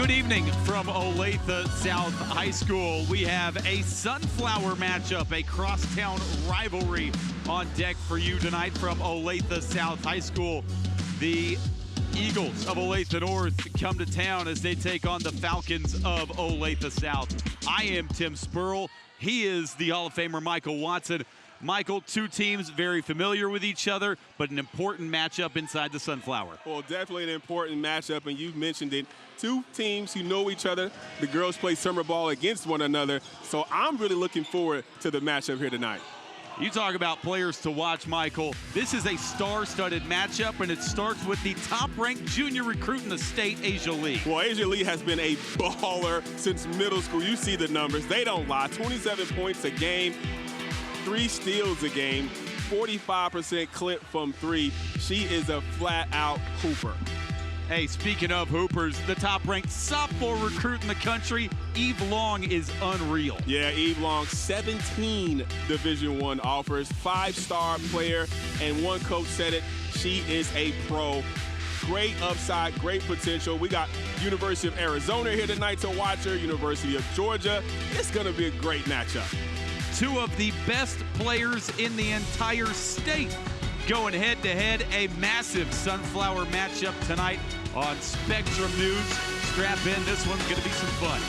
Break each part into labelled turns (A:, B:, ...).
A: Good evening from Olathe South High School. We have a sunflower matchup, a crosstown rivalry on deck for you tonight from Olathe South High School. The Eagles of Olathe North come to town as they take on the Falcons of Olathe South. I am Tim Spurl. He is the Hall of Famer Michael Watson. Michael, two teams very familiar with each other, but an important matchup inside the Sunflower.
B: Well, definitely an important matchup, and you've mentioned it. Two teams who know each other. The girls play summer ball against one another, so I'm really looking forward to the matchup here tonight.
A: You talk about players to watch, Michael. This is a star-studded matchup, and it starts with the top-ranked junior recruit in the state, Asia Lee.
B: Well, Asia Lee has been a baller since middle school. You see the numbers. They don't lie. 27 points a game, 3 steals a game, 45% clip from 3. She is a flat-out hooper.
A: Hey, speaking of hoopers, the top-ranked sophomore recruit in the country, Eve Long, is unreal.
B: Yeah, Eve Long, 17 Division I offers, 5-star player, and one coach said it, she is a pro. Great upside, great potential. We got University of Arizona here tonight to watch her, University of Georgia. It's going to be a great matchup.
A: Two of the best players in the entire state going head-to-head, a massive Sunflower matchup tonight on Spectrum News. Strap in, this one's going to be some fun.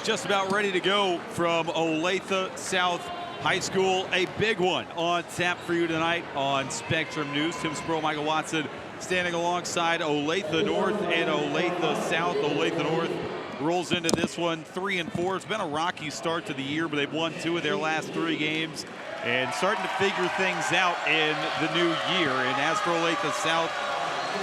A: Just about ready to go from Olathe South High School. A big one on tap for you tonight on Spectrum News. Tim Spurl, Michael Watson standing alongside Olathe North and Olathe South. Olathe North rolls into this one 3-4. It's been a rocky start to the year, but they've won 2 of their last 3 games and starting to figure things out in the new year. And as for Olathe South,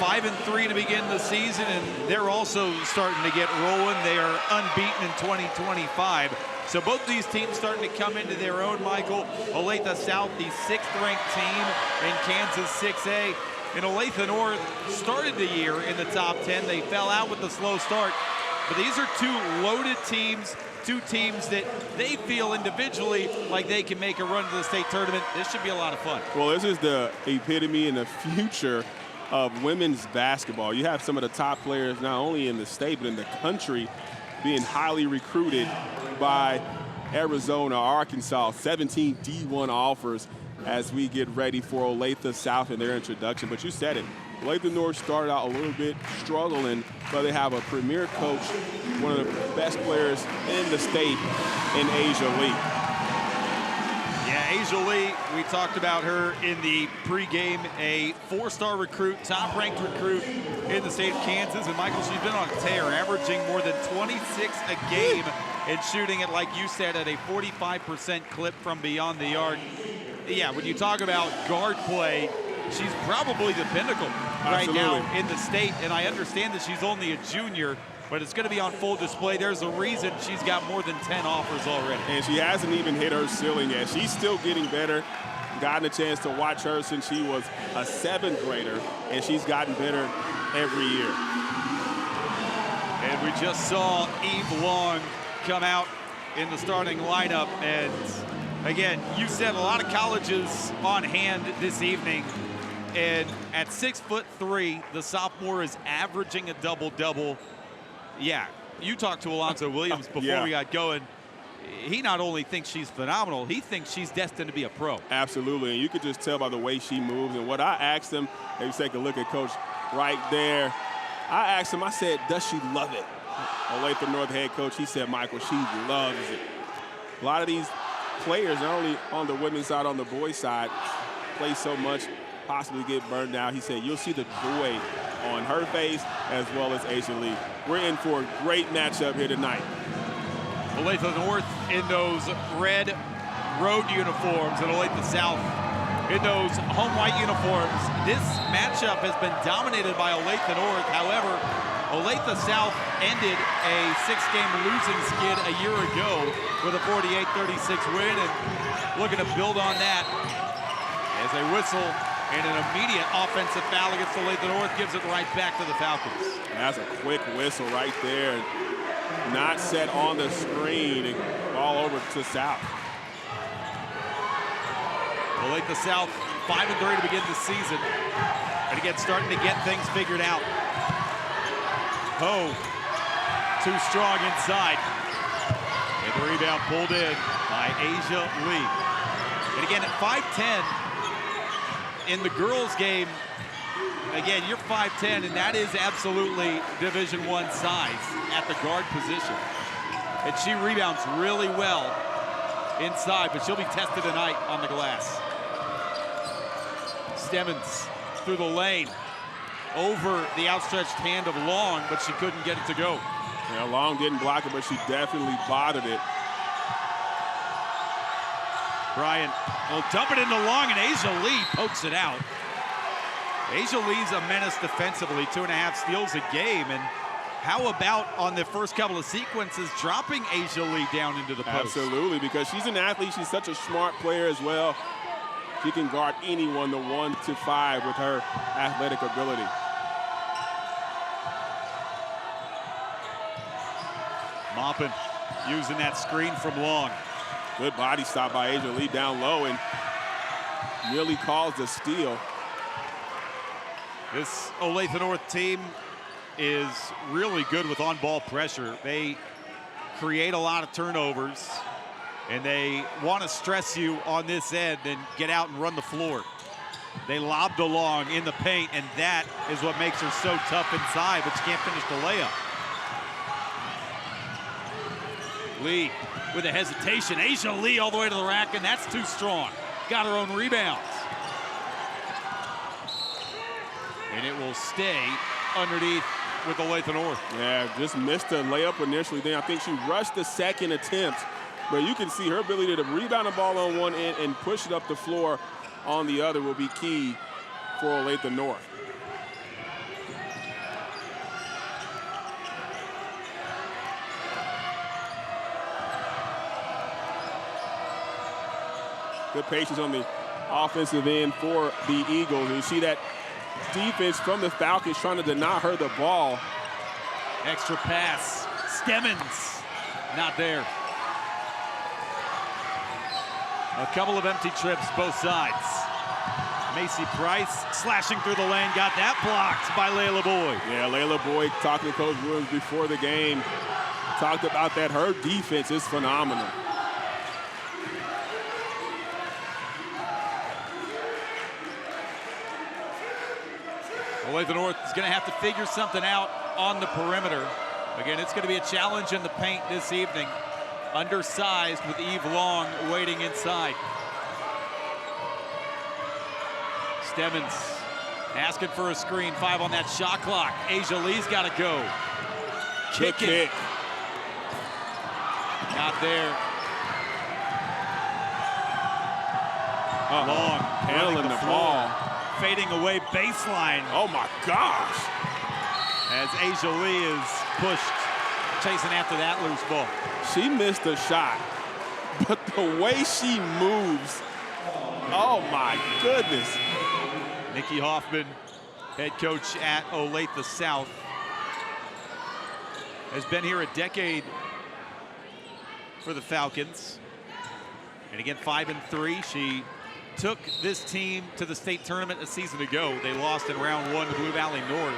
A: 5-3 to begin the season, and they're also starting to get rolling. They are unbeaten in 2025. So both of these teams starting to come into their own, Michael. Olathe South, the 6th-ranked team in Kansas 6A. And Olathe North started the year in the top 10. They fell out with a slow start. But these are 2 loaded teams, 2 teams that they feel individually like they can make a run to the state tournament. This should be a lot of fun.
B: Well, this is the epitome and the future of women's basketball. You have some of the top players not only in the state but in the country being highly recruited by Arizona, Arkansas, 17 D1 offers as we get ready for Olathe South in their introduction. But you said it, Olathe North started out a little bit struggling, but they have a premier coach, one of the best players in the state in Asia Lee.
A: Yeah, Asia Lee, we talked about her in the pregame, a 4-star recruit, top-ranked recruit in the state of Kansas. And Michael, she's been on a tear, averaging more than 26 a game and shooting it, like you said, at a 45% clip from beyond the arc. Yeah, when you talk about guard play, she's probably the pinnacle right now in the state. And I understand that she's only a junior, but it's going to be on full display. There's a reason she's got more than 10 offers already. And
B: she hasn't even hit her ceiling yet. She's still getting better. Gotten a chance to watch her since she was a 7th grader, and she's gotten better every year.
A: And we just saw Eve Long come out in the starting lineup. And again, you said a lot of colleges on hand this evening. And at 6'3", the sophomore is averaging a double-double. Yeah, you talked to Alonzo Williams before we got going. He not only thinks she's phenomenal, he thinks she's destined to be a pro. Absolutely, and you could just tell by the way she moves. And what I asked him, if you take a look at Coach right there, I asked him, I said, does she love it? Olathe North head coach, he said, Michael, she loves it. A lot of these players, not only on the women's side, on the boys' side, play so much, possibly get burned out. He said, you'll see the joy on her face as well as Asia Lee. We're in for a great matchup here tonight. Olathe North in those red road uniforms and Olathe South in those home white uniforms. This matchup has been dominated by Olathe North. However, Olathe South ended a 6-game losing skid a year ago with a 48-36 win, and looking to build on that as a whistle and an immediate offensive foul against Olathe North gives it right back to the Falcons. That's a quick whistle right there. Not set on the screen and ball over to South. Olathe South 5-3 to begin the season. And again, starting to get things figured out. Ho, too strong inside. And the rebound pulled in by Asia Lee. And again, at 5'10", in the girls' game, again, you're 5'10", and that is absolutely Division I size at the guard position. And she rebounds really well inside, but she'll be tested tonight on the glass. Stemmons through the lane, over the outstretched hand of Long, but she couldn't get it to go. Yeah, Long didn't block it, but she definitely bothered it. Bryant will dump it into Long, and Asia Lee pokes it out. Asia Lee's a menace defensively, 2.5 steals a game. And how about on the first couple of sequences, dropping Asia Lee down into the post? Absolutely, because she's an athlete. She's such a smart player as well. She can guard anyone, the 1 to 5, with her athletic ability. Maupin using that screen from Long. Good body stop by Asia Lee down low and nearly caused a steal. This Olathe North team is really good with on-ball pressure. They create a lot of turnovers, and they want to stress you on this end and get out and run the floor. They lobbed along in the paint, and that is what makes her so tough inside, but she can't finish the layup. Lee with a hesitation. Asia Lee all the way to the rack, and that's too strong. Got her own rebounds. And it will stay underneath with Olathe North. Yeah, just missed the layup initially. Then I think she rushed the second attempt, but you can see her ability to rebound the ball on one end and push it up the floor on the other will be key for Olathe North. Good patience on the offensive end for the Eagles. You see that defense from the Falcons trying to deny her the ball. Extra pass. Stemmons not there. A couple of empty trips both sides. Macy Price slashing through the lane, got that blocked by Layla Boyd. Yeah, Layla Boyd talking to Coach Williams before the game. Talked about that. Her defense is phenomenal. Olathe North is going to have to figure something out on the perimeter. Again, it's going to be a challenge in the paint this evening. Undersized with Eve Long waiting inside. Stemmons asking for a screen. 5 on that shot clock. Asia Lee's got to go. Kick. Not there. Long handling the ball. Fading away baseline. Oh my gosh. As Asia Lee is pushed, chasing after that loose ball. She missed a shot, but the way she moves, oh my goodness. Nikki Hoffman, head coach at Olathe South, has been here a decade for the Falcons. And again, 5-3. She took this team to the state tournament a season ago. They lost in round 1 to Blue Valley North.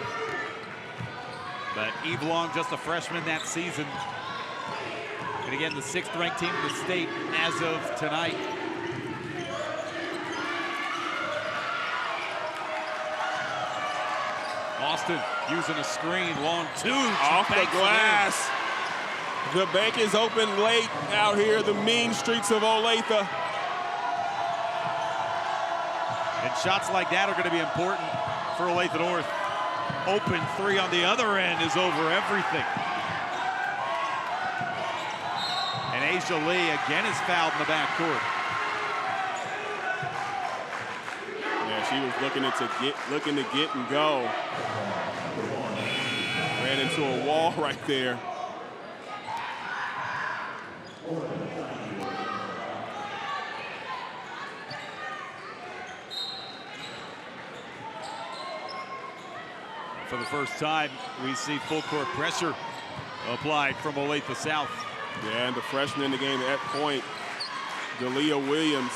A: But Eve Long, just a freshman that season. And again, the 6th ranked team in the state as of tonight. Austin using a screen, long 2.
B: Off the glass. The bank is open late out here, the mean streets of Olathe.
A: And shots like that are going to be important for Olathe North. Open 3 on the other end is over everything. And Asia Lee again is fouled in the backcourt.
B: Yeah, she was looking to get and go. Ran into a wall right there.
A: For the first time, we see full court pressure applied from Olathe South.
B: Yeah, and the freshman in the game at point, Delia Williams.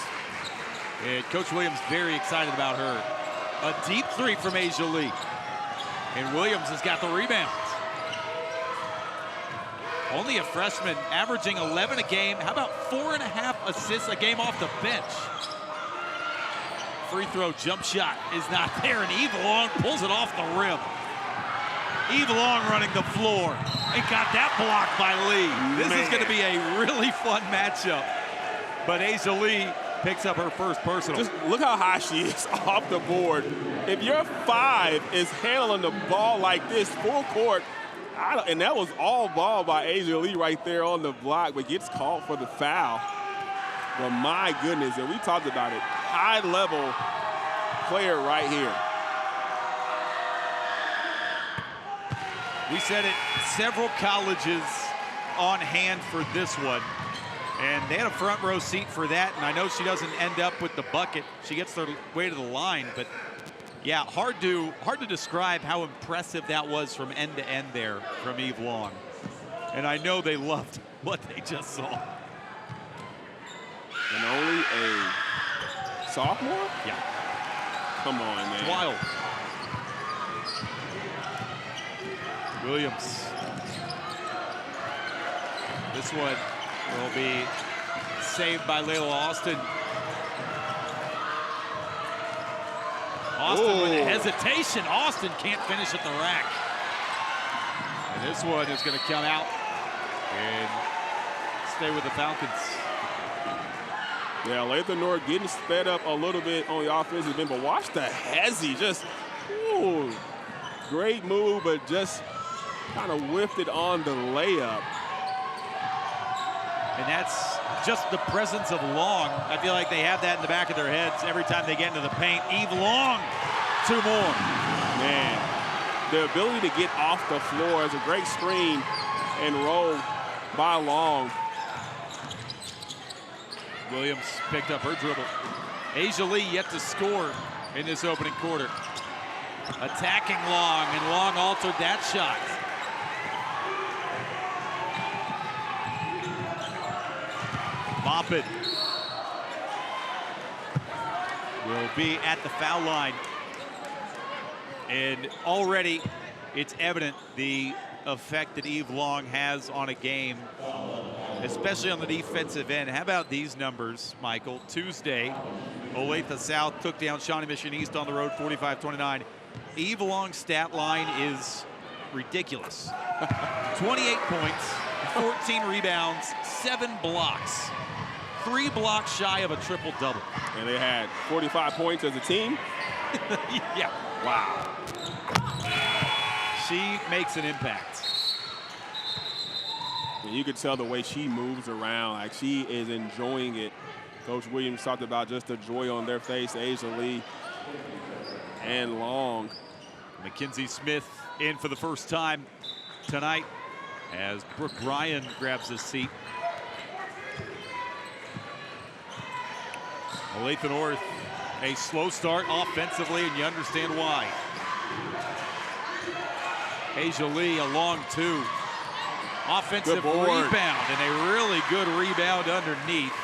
A: And Coach Williams very excited about her. A deep 3 from Asia Lee. And Williams has got the rebounds. Only a freshman, averaging 11 a game. How about 4.5 assists a game off the bench? Free throw jump shot is not there, and Eve Long pulls it off the rim. Eve Long running the floor and got that blocked by Lee. This is going to be a really fun matchup. But Asia Lee picks up her first personal.
B: Just look how high she is off the board. If your 5 is handling the ball like this, full court, and that was all ball by Asia Lee right there on the block, but gets called for the foul. But my goodness, and we talked about it, high-level player right here.
A: We said it, several colleges on hand for this one. And they had a front row seat for that, and I know she doesn't end up with the bucket. She gets their way to the line, but yeah, hard to describe how impressive that was from end to end there from Eve Long. And I know they loved what they just saw.
B: And only a sophomore?
A: Yeah.
B: Come on, man.
A: It's wild. Williams. This one will be saved by Layla Austin. Austin with a hesitation. Austin can't finish at the rack. And this one is going to come out and stay with the Falcons.
B: Yeah, Olathe North getting sped up a little bit on the offensive end, but watch the hezzy. Just, ooh, great move, but just kind of whiffed it on the layup.
A: And that's just the presence of Long. I feel like they have that in the back of their heads every time they get into the paint. Eve Long, 2 more.
B: Man, the ability to get off the floor is a great screen and roll by Long.
A: Williams picked up her dribble. Asia Lee yet to score in this opening quarter. Attacking Long, and Long altered that shot. Moppet will be at the foul line. And already it's evident the effect that Eve Long has on a game, especially on the defensive end. How about these numbers, Michael? Tuesday, Olathe South took down Shawnee Mission East on the road, 45-29. Eve Long's stat line is ridiculous. 28 points, 14 rebounds, 7 blocks. 3 blocks shy of a triple-double.
B: And they had 45 points as a team.
A: Yeah. Wow. She makes an impact.
B: And you could tell the way she moves around, like she is enjoying it. Coach Williams talked about just the joy on their face, Asia Lee and Long.
A: Mackenzie Smith in for the first time tonight as Brooke Ryan grabs his seat. Olathe North, a slow start offensively, and you understand why. Asia Lee, a long 2. Offensive rebound, and a really good rebound underneath.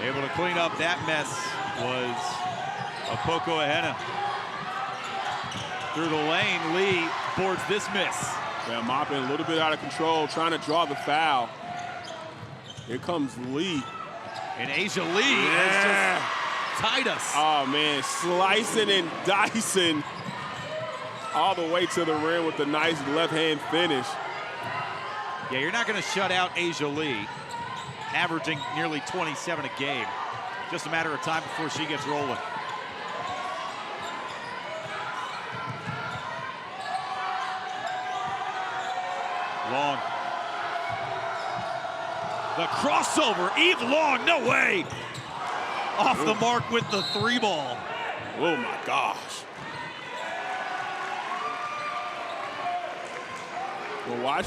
A: Able to clean up that mess was Apoko Ahena. Through the lane, Lee boards this miss.
B: Yeah, mopping a little bit out of control, trying to draw the foul. Here comes Lee.
A: And Asia Lee has just tied us.
B: Oh, man, slicing and dicing all the way to the rim with a nice left-hand finish.
A: Yeah, you're not going to shut out Asia Lee, averaging nearly 27 a game. Just a matter of time before she gets rolling. Long. The crossover, Eve Long, no way! Off the mark with the 3 ball.
B: Oh my gosh. Well, watch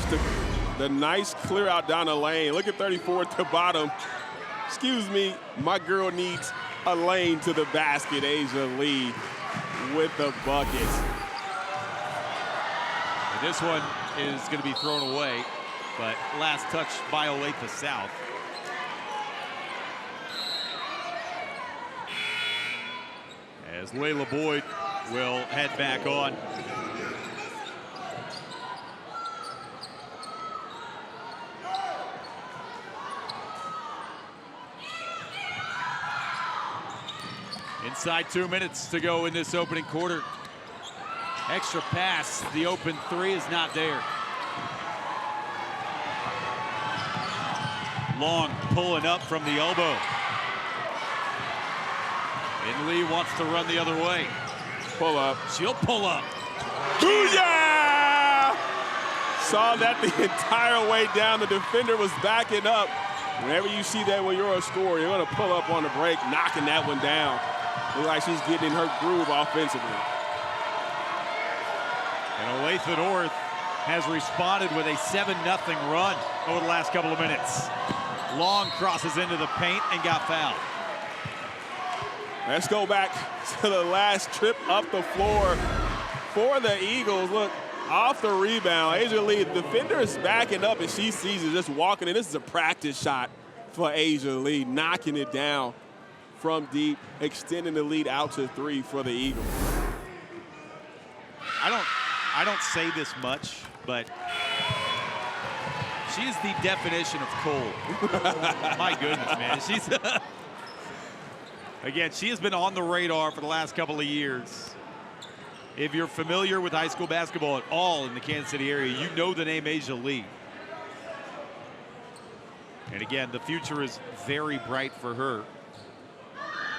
B: the nice clear out down the lane. Look at 34 at the bottom. Excuse me, my girl needs a lane to the basket. Asia Lee with the bucket.
A: And this one is going to be thrown away, but last touch by Olathe South. As Layla Boyd will head back on. Inside 2 minutes to go in this opening quarter. Extra pass, the open 3 is not there. Long pulling up from the elbow. And Lee wants to run the other way.
B: Pull up.
A: She'll pull up.
B: Booyah! Saw that the entire way down. The defender was backing up. Whenever you see that when you're a scorer, you're going to pull up on the break, knocking that one down. Looks like she's getting in her groove offensively.
A: And Olathe North has responded with a 7-0 run over the last couple of minutes. Long crosses into the paint and got fouled.
B: Let's go back to the last trip up the floor for the Eagles. Look, off the rebound, Asia Lee, the defender is backing up and she sees it just walking in. This is a practice shot for Asia Lee, knocking it down from deep, extending the lead out to 3 for the Eagles.
A: I don't say this much, but she is the definition of cold. My goodness, man. She's again, she has been on the radar for the last couple of years. If you're familiar with high school basketball at all in the Kansas City area, you know the name Asia Lee. And again, the future is very bright for her,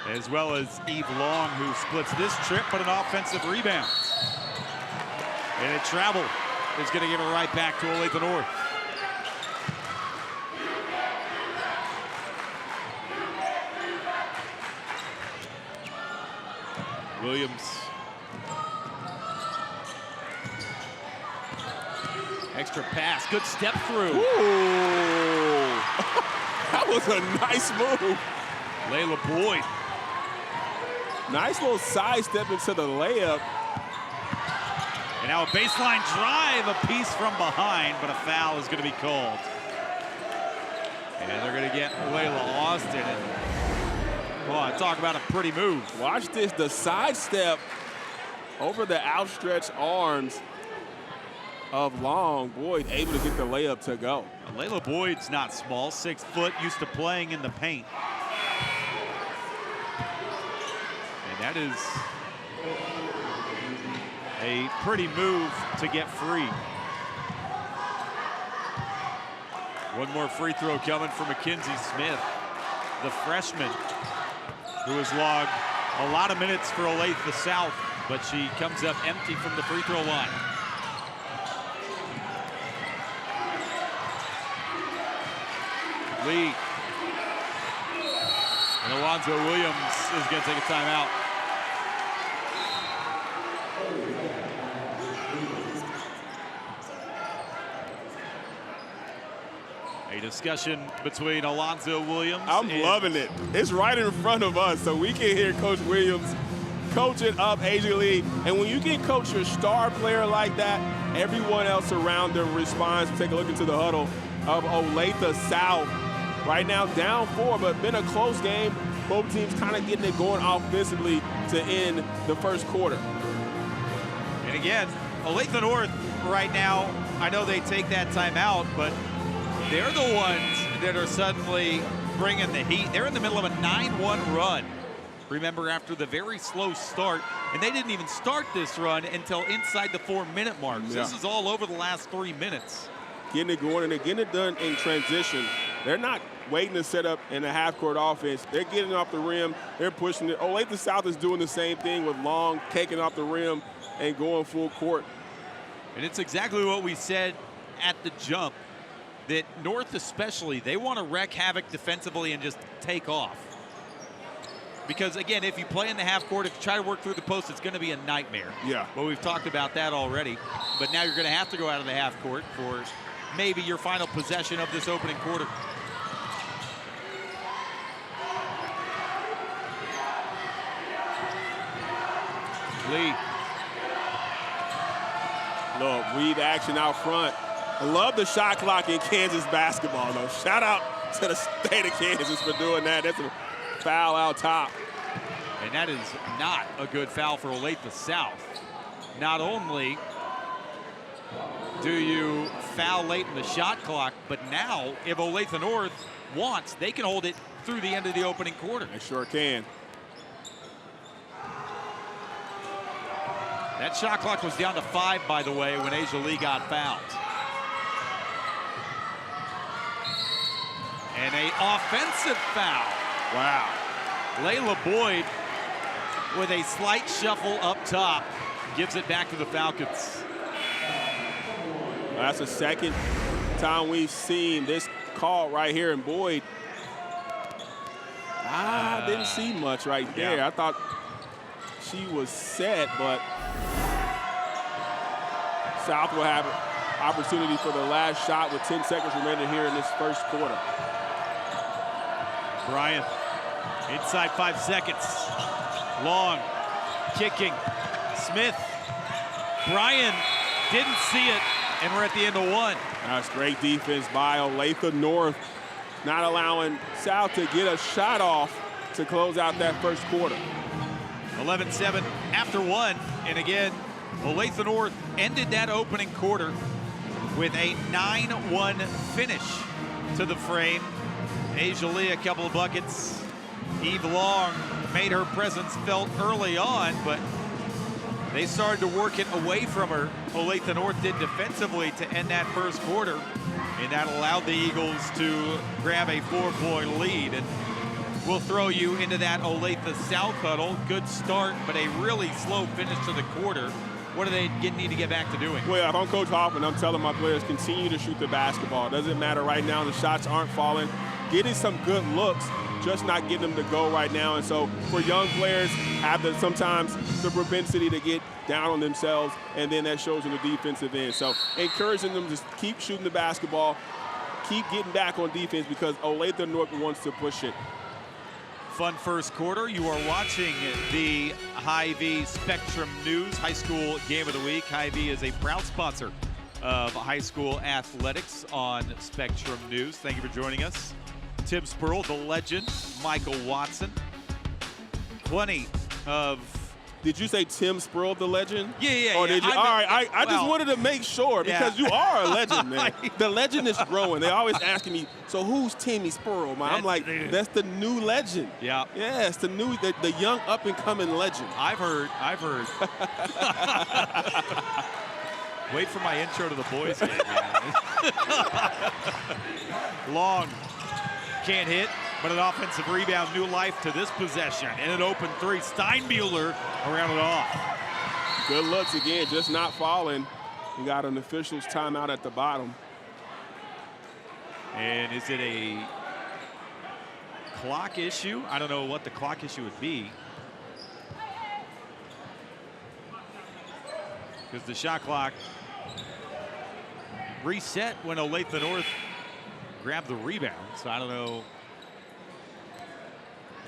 A: as well as Eve Long, who splits this trip, but an offensive rebound. And a travel is going to give it right back to Olathe North. Williams. Extra pass, good step through.
B: Ooh. That was a nice move.
A: Layla Boyd.
B: Nice little sidestep into the layup.
A: And now a baseline drive, a piece from behind, but a foul is going to be called. And they're going to get Layla Austin. And, well, talk about a pretty move.
B: Watch this, the sidestep over the outstretched arms of Long. Boyd able to get the layup to go.
A: Layla Boyd's not small, 6 foot, used to playing in the paint. And that is a pretty move to get free. One more free throw coming from Mackenzie Smith, the freshman, who has logged a lot of minutes for Olathe South, but she comes up empty from the free throw line. Lee. And Alonzo Williams is going to take a timeout. A discussion between Alonzo Williams.
B: I'm loving it. It's right in front of us, so we can hear Coach Williams coach it up, Asia Lee. And when you can coach your star player like that, everyone else around them responds. Take a look into the huddle of Olathe South. Right now down 4, but been a close game. Both teams kind of getting it going offensively to end the first quarter.
A: And again, Olathe North right now, I know they take that timeout, but they're the ones that are suddenly bringing the heat. They're in the middle of a 9-1 run. Remember, after the very slow start, and they didn't even start this run until inside the 4-minute mark. So this is all over the last 3 minutes.
B: Getting it going, and they're getting it done in transition. They're not waiting to set up in a half-court offense. They're getting off the rim. They're pushing it. Olathe South is doing the same thing with Long, taking off the rim and going full court.
A: And it's exactly what we said at the jump, that North especially, they want to wreak havoc defensively and just take off. Because, again, if you play in the half court, if you try to work through the post, it's going to be a nightmare.
B: Yeah.
A: Well, we've talked about that already. But now you're going to have to go out of the half court for maybe your final possession of this opening quarter. Lee.
B: Look, read action out front. I love the shot clock in Kansas basketball, though. Shout out to the state of Kansas for doing that. That's a foul out top.
A: And that is not a good foul for Olathe South. Not only do you foul late in the shot clock, but now if Olathe North wants, they can hold it through the end of the opening quarter.
B: They sure can.
A: That shot clock was down to 5, by the way, when Asia Lee got fouled. And an offensive foul.
B: Wow.
A: Layla Boyd with a slight shuffle up top gives it back to the Falcons.
B: That's the second time we've seen this call right here, and Boyd, didn't see much right there.
A: Yeah.
B: I thought she was set, but South will have an opportunity for the last shot with 10 seconds remaining here in this first quarter.
A: Bryant, inside 5 seconds. Long, kicking. Smith. Bryan didn't see it, and we're at the end of 1.
B: That's great defense by Olathe North, not allowing South to get a shot off to close out that first quarter.
A: 11-7 after 1, and again, Olathe North ended that opening quarter with a 9-1 finish to the frame. Asia Lee, a couple of buckets. Eve Long made her presence felt early on, but they started to work it away from her. Olathe North did defensively to end that first quarter, and that allowed the Eagles to grab a 4-point lead. And we'll throw you into that Olathe South huddle. Good start, but a really slow finish to the quarter. What do they need to get back to doing?
B: Well, if I'm Coach Hoffman, I'm telling my players, continue to shoot the basketball. It doesn't matter right now. The shots aren't falling. Getting some good looks, just not getting them to go right now. And so for young players, have sometimes the propensity to get down on themselves, and then that shows in the defensive end. So encouraging them to keep shooting the basketball, keep getting back on defense, because Olathe North wants to push it.
A: Fun first quarter. You are watching the Hy-Vee Spectrum News High School Game of the Week. Hy-Vee is a proud sponsor of high school athletics on Spectrum News. Thank you for joining us. Tim Spurl, the legend, Michael Watson. Plenty of...
B: Did you say Tim Spurl, the legend?
A: Yeah.
B: Or did you? All right, I just wanted to make sure, because you are a legend, man. The legend is growing. They're always asking me, so who's Timmy Spurl, man? I'm like, that's the new legend.
A: Yeah.
B: Yeah, it's the young up-and-coming legend.
A: I've heard. Wait for my intro to the boys game, man. Long. Can't hit, but an offensive rebound, new life to this possession. And an open 3. Steinmuller around it off.
B: Good looks again, just not falling. We got an official's timeout at the bottom.
A: And is it a clock issue? I don't know what the clock issue would be. Because the shot clock reset when Olathe North grabbed the rebound. So I don't know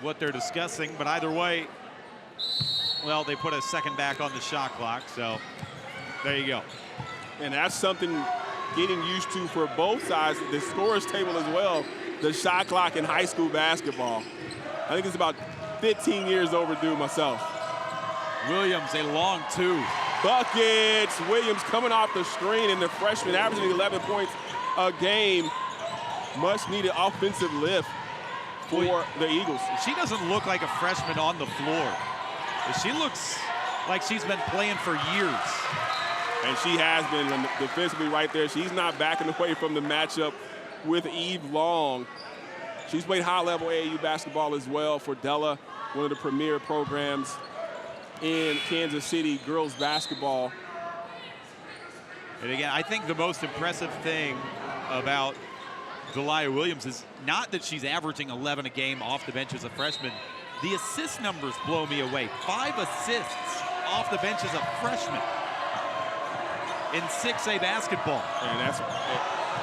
A: what they're discussing, but either way, Well, they put a second back on the shot clock, so there you go.
B: And that's something getting used to for both sides, the scorer's table as well, the shot clock in high school basketball. I think it's about 15 years overdue myself.
A: Williams, a long two.
B: Buckets. Williams coming off the screen, and the freshman averaging 11 points a game. Much needed offensive lift for the Eagles.
A: She doesn't look like a freshman on the floor. She looks like she's been playing for years.
B: And she has been defensively right there. She's not backing away from the matchup with Eve Long. She's played high-level AAU basketball as well for Della, one of the premier programs in Kansas City girls basketball.
A: And again, I think the most impressive thing about Delia Williams is not that she's averaging 11 a game off the bench as a freshman. The assist numbers blow me away. 5 assists off the bench as a freshman in 6A basketball.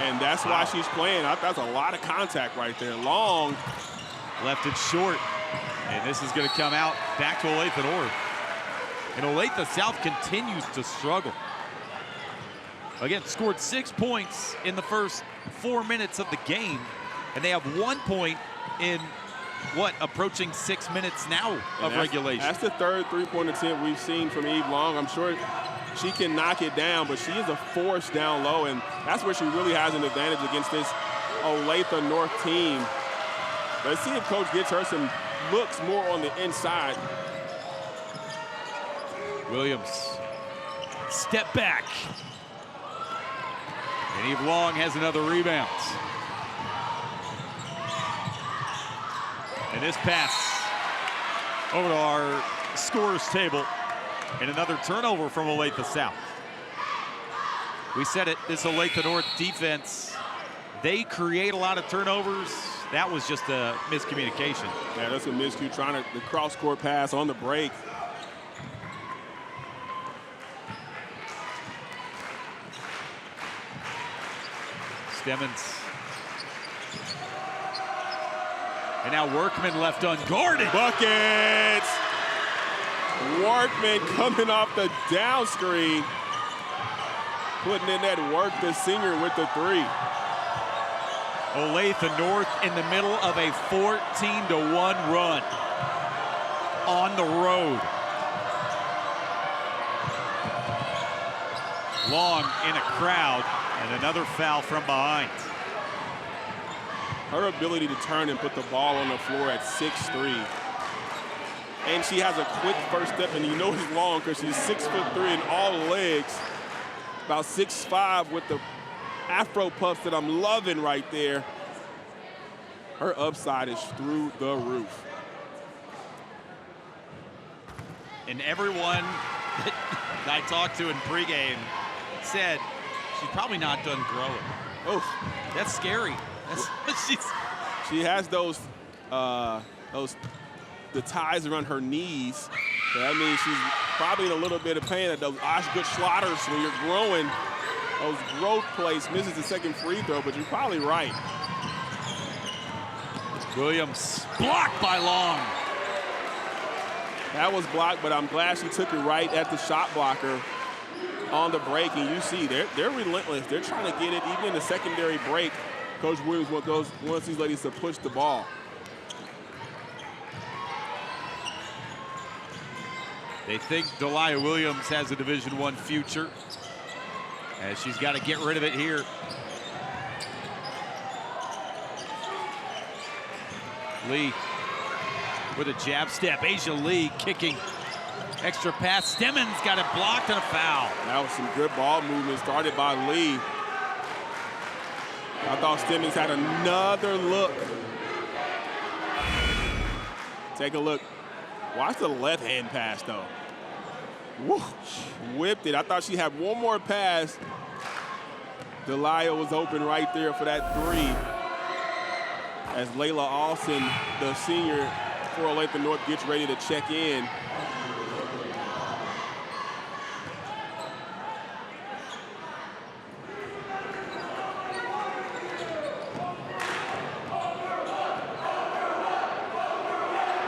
B: And that's why she's playing. That's a lot of contact right there. Long.
A: Left it short. And this is going to come out back to Olathe North. And Olathe South continues to struggle. Again, scored 6 points in the first 4 minutes of the game. And they have 1 point in, approaching 6 minutes now of regulation.
B: That's the third three-point attempt we've seen from Eve Long. I'm sure she can knock it down, but she is a force down low, and that's where she really has an advantage against this Olathe North team. Let's see if Coach gets her some looks more on the inside.
A: Williams, step back. And Eve Long has another rebound. And this pass over to our scorers table. And another turnover from Olathe South. We said it, this Olathe North defense, they create a lot of turnovers. That was just a miscommunication.
B: Yeah, that's a miscue, trying to the cross-court pass on the break.
A: Stemmons. And now Workman left unguarded.
B: Buckets! Workman coming off the down screen. Putting in that work, the senior with the three.
A: Olathe North in the middle of a 14-1 run on the road. Long in a crowd, and another foul from behind.
B: Her ability to turn and put the ball on the floor at 6'3". And she has a quick first step, and you know it's long because she's 6'3" and all legs. About 6'5" with the Afro puffs that I'm loving right there. Her upside is through the roof.
A: And everyone that I talked to in pregame said she's probably not done growing.
B: Oh,
A: that's scary.
B: She has those the ties around her knees. So that means she's probably in a little bit of pain at those Osgood Schlotters when you're growing. Those growth plates, misses the second free throw, but you're probably right.
A: Williams blocked by Long.
B: That was blocked, but I'm glad she took it right at the shot blocker on the break. And you see, they're relentless. They're trying to get it even in the secondary break. Coach Williams wants these ladies to push the ball.
A: They think Delia Williams has a Division I future, as she's got to get rid of it here. Lee with a jab step. Asia Lee kicking. Extra pass. Stemmons got it blocked and a foul.
B: That was some good ball movement started by Lee. I thought Stemmons had another look. Take a look. Watch the left hand pass though. Woo, whipped it. I thought she had one more pass. Delia was open right there for that three. As Layla Alston, the senior for Olathe North, gets ready to check in.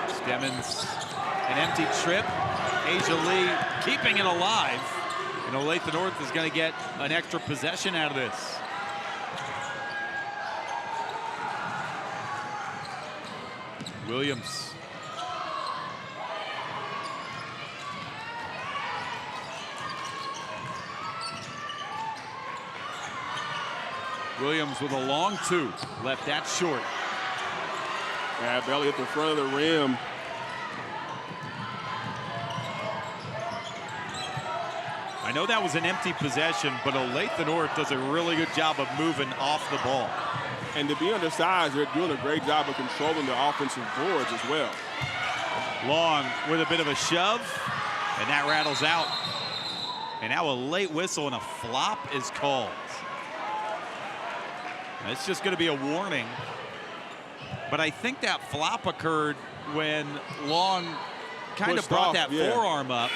A: Stemmons, an empty trip. Asia Lee keeping it alive. And Olathe North is going to get an extra possession out of this. Williams. Williams with a long two, left that short.
B: Yeah, belly at the front of the rim.
A: I know that was an empty possession, but Olathe North does a really good job of moving off the ball.
B: And to be undersized, they're doing a great job of controlling the offensive boards as well.
A: Long with a bit of a shove, and that rattles out. And now a late whistle and a flop is called. It's just going to be a warning. But I think that flop occurred when Long kind of brought that forearm up.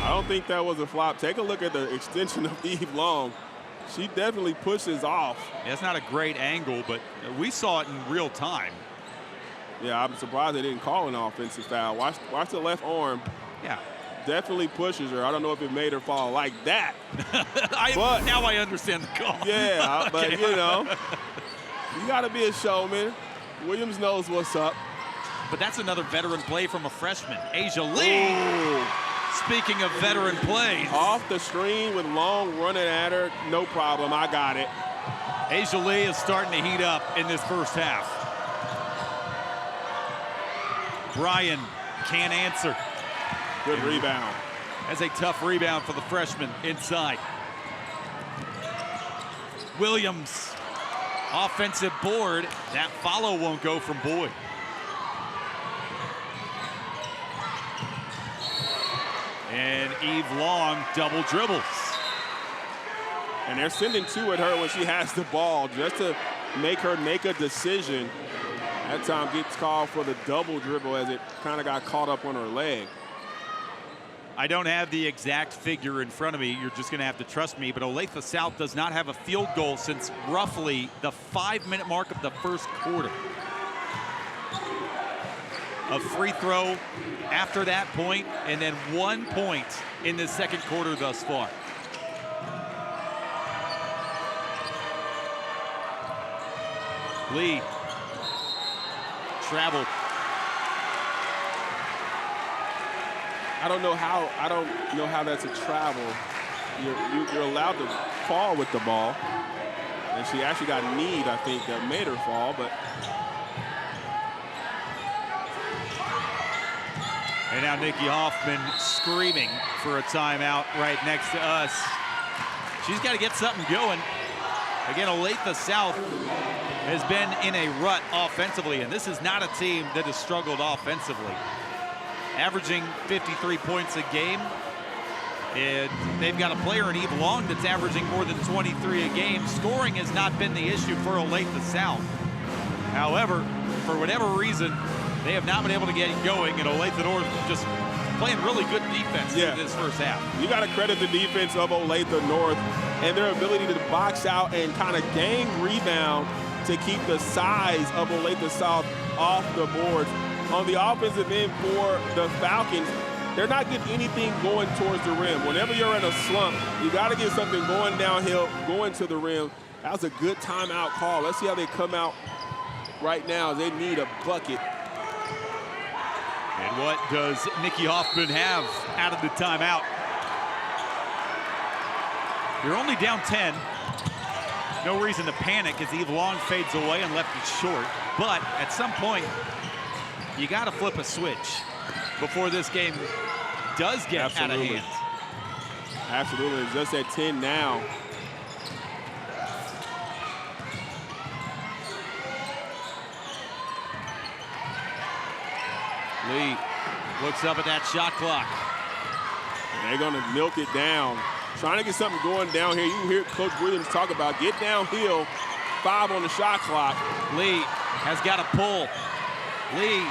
B: I don't think that was a flop. Take a look at the extension of Eve Long. She definitely pushes off.
A: Yeah, it's not a great angle, but we saw it in real time.
B: Yeah, I'm surprised they didn't call an offensive foul. Watch the left arm.
A: Yeah.
B: Definitely pushes her. I don't know if it made her fall like that.
A: Now I understand the call.
B: Yeah, but
A: okay.
B: you know, you got to be a showman. Williams knows what's up.
A: But that's another veteran play from a freshman, Asia Lee.
B: Ooh.
A: Speaking of veteran plays.
B: Off the screen with Long running at her, no problem, I got it.
A: Asia Lee is starting to heat up in this first half. Bryan can't answer.
B: Good rebound.
A: That's a tough rebound for the freshman inside. Williams, offensive board. That follow won't go from Boyd. And Eve Long double dribbles.
B: And they're sending two at her when she has the ball just to make her make a decision. That time gets called for the double dribble as it kind of got caught up on her leg.
A: I don't have the exact figure in front of me. You're just going to have to trust me. But Olathe South does not have a field goal since roughly the 5-minute mark of the first quarter. A free throw after that point, and then 1 point in the second quarter thus far. Lee traveled.
B: I don't know how that's a travel. You're allowed to fall with the ball. And she actually got kneed, I think, that made her fall, but.
A: And now Nikki Hoffman screaming for a timeout right next to us. She's got to get something going. Again, Olathe South has been in a rut offensively, and this is not a team that has struggled offensively. Averaging 53 points a game. And they've got a player in Eve Long that's averaging more than 23 a game. Scoring has not been the issue for Olathe South. However, for whatever reason, they have not been able to get it going, and Olathe North just playing really good defense in this first half.
B: You got to credit the defense of Olathe North and their ability to box out and kind of gang rebound to keep the size of Olathe South off the boards. On the offensive end for the Falcons, they're not getting anything going towards the rim. Whenever you're in a slump, you got to get something going downhill, going to the rim. That was a good timeout call. Let's see how they come out right now. They need a bucket.
A: And what does Nikki Hoffman have out of the timeout? You're only down 10. No reason to panic as Eve Long fades away and left it short. But at some point, you got to flip a switch before this game does get out of hand.
B: Absolutely. It's just at 10 now.
A: Lee looks up at that shot clock.
B: They're going to milk it down. Trying to get something going down here. You can hear Coach Williams talk about get downhill, 5 on the shot clock.
A: Lee has got to pull. Lee,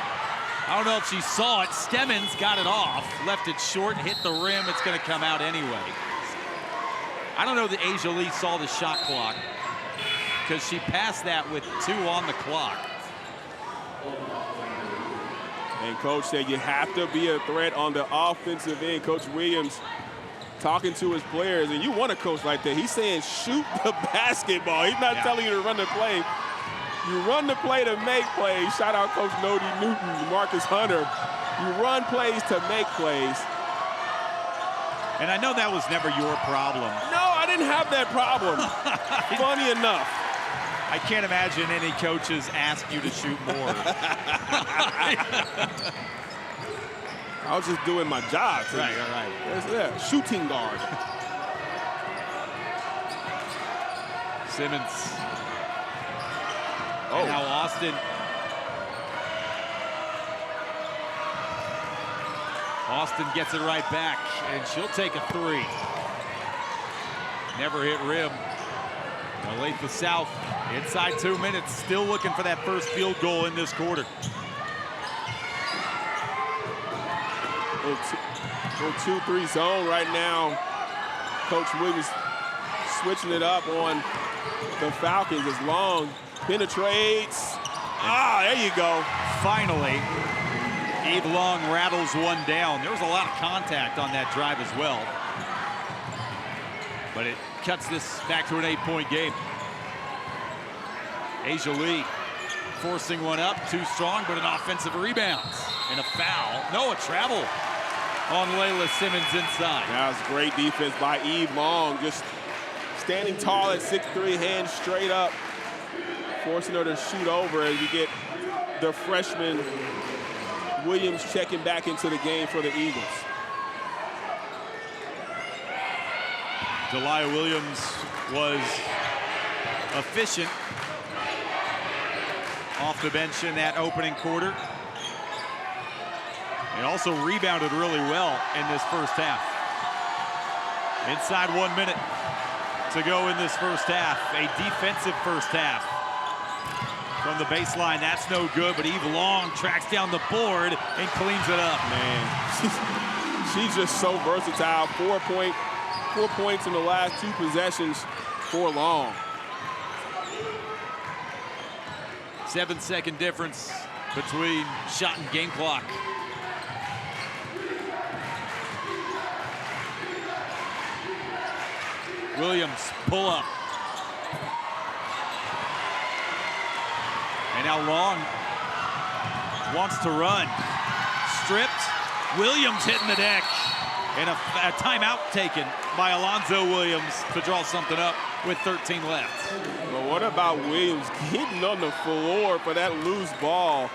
A: I don't know if she saw it. Stemmons got it off, left it short, hit the rim. It's going to come out anyway. I don't know that Asia Lee saw the shot clock because she passed that with 2 on the clock.
B: And Coach said you have to be a threat on the offensive end. Coach Williams talking to his players, and you want a coach like that. He's saying shoot the basketball. He's not telling you to run the play. You run the play to make plays. Shout out Coach Nody Newton, Marcus Hunter. You run plays to make plays.
A: And I know that was never your problem.
B: No, I didn't have that problem. Funny enough.
A: I can't imagine any coaches ask you to shoot more.
B: I was just doing my job.
A: Right, all right.
B: Yeah, shooting guard.
A: Simmons.
B: Oh.
A: And now Austin. Austin gets it right back, and she'll take a three. Never hit rim. Olathe South inside 2 minutes, still looking for that first field goal in this quarter.
B: Little 2-3 zone right now. Coach Williams switching it up on the Falcons as Long penetrates. There you go.
A: Finally, Eve Long rattles one down. There was a lot of contact on that drive as well. But it cuts this back to an 8-point game. Asia Lee forcing one up, too strong, but an offensive rebound. And a foul. No, a travel on Layla Simmons inside.
B: That was great defense by Eve Long, just standing tall at 6'3", hands straight up, forcing her to shoot over as you get the freshman Williams checking back into the game for the Eagles.
A: Delia Williams was efficient off the bench in that opening quarter. And also rebounded really well in this first half. Inside 1 minute to go in this first half. A defensive first half. From the baseline, that's no good, but Eve Long tracks down the board and cleans it up.
B: Man, she's just so versatile. 4 points in the last 2 possessions for Long.
A: 7-second difference between shot and game clock. Williams, pull up. And now Long wants to run. Stripped. Williams hitting the deck. And a timeout taken by Alonzo Williams to draw something up with 13 left.
B: But what about Williams getting on the floor for that loose ball?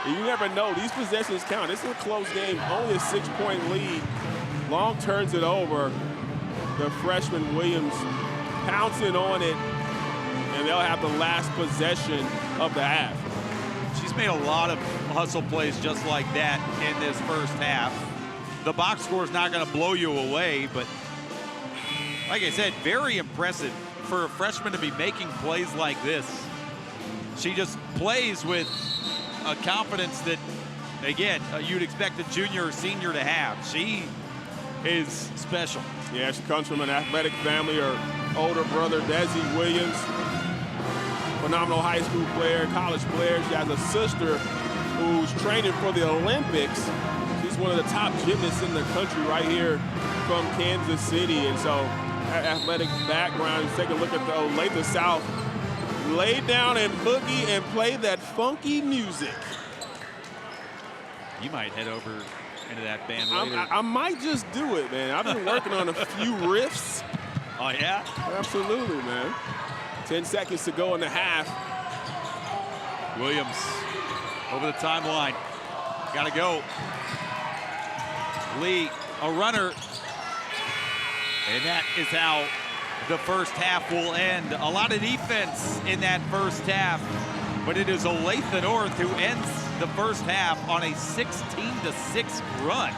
B: And you never know. These possessions count. This is a close game. Only a 6-point lead. Long turns it over. The freshman Williams pouncing on it, and they'll have the last possession of the half.
A: She's made a lot of hustle plays just like that in this first half. The box score is not going to blow you away, but like I said, very impressive for a freshman to be making plays like this. She just plays with a confidence that, again, you'd expect a junior or senior to have. She is special.
B: Yeah, she comes from an athletic family. Her older brother, Desi Williams, phenomenal high school player, college player. She has a sister who's training for the Olympics. She's one of the top gymnasts in the country right here from Kansas City. And so that athletic background, let's take a look at the Olathe South. Lay down and boogie and play that funky music.
A: You might head over into that band later.
B: I might just do it, man. I've been working on a few riffs.
A: Oh, yeah?
B: Absolutely, man. 10 seconds to go in the half.
A: Williams over the timeline. Got to go. Lee, a runner. And that is how the first half will end. A lot of defense in that first half, but it is Olathe North who ends the first half on a 16-6 run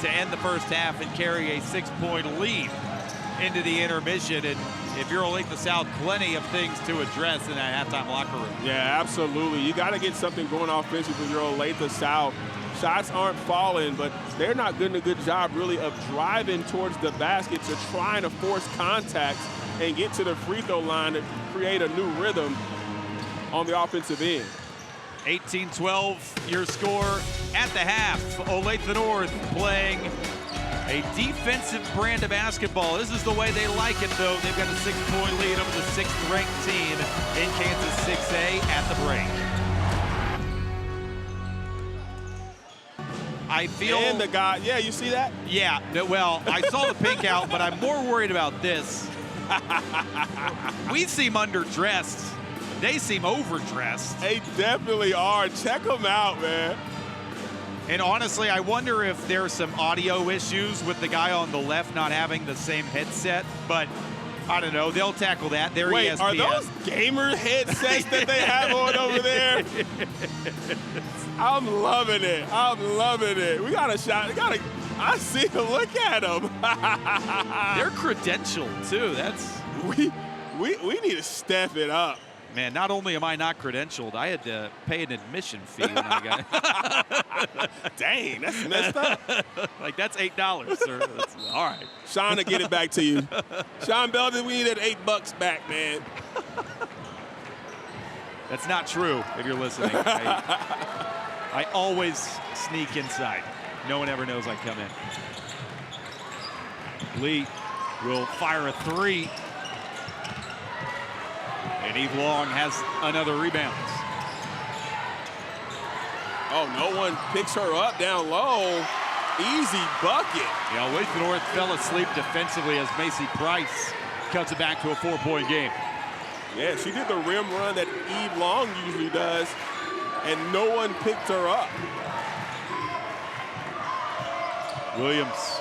A: to end the first half and carry a 6-point lead into the intermission. And if you're Olathe South, plenty of things to address in that halftime locker room.
B: Yeah, absolutely. You got to get something going offensively with your Olathe South. Shots aren't falling, but they're not doing a good job really of driving towards the basket to trying to force contact and get to the free throw line to create a new rhythm on the offensive end.
A: 18-12, your score at the half. Olathe North playing a defensive brand of basketball. This is the way they like it, though. They've got a 6-point lead over the 6th-ranked team in Kansas 6A at the break. I feel...
B: And the guy, yeah, you see that?
A: Yeah, no, well, I saw the pink out, but I'm more worried about this. We seem underdressed. They seem overdressed.
B: They definitely are. Check them out, man.
A: And honestly, I wonder if there's some audio issues with the guy on the left not having the same headset, but I don't know. They'll tackle that. They're
B: Wait,
A: ESPN.
B: are those gamer headsets that they have on over there? I'm loving it. I'm loving it. We got a shot. I see them. Look at them.
A: They're credentialed, too. That's...
B: We need to step it up.
A: Man, not only am I not credentialed, I had to pay an admission fee when I got
B: Dang, that's messed up.
A: Like, that's $8, sir. That's, all right.
B: Sean will get it back to you. Sean Belden, we need that $8 back, man.
A: That's not true, if you're listening. I always sneak inside. No one ever knows I come in. Lee will fire a three. And Eve Long has another rebound.
B: Oh, no one picks her up down low. Easy bucket.
A: Yeah, Olathe North fell asleep defensively as Macy Price cuts it back to a 4-point game.
B: Yeah, she did the rim run that Eve Long usually does, and no one picked her up.
A: Williams.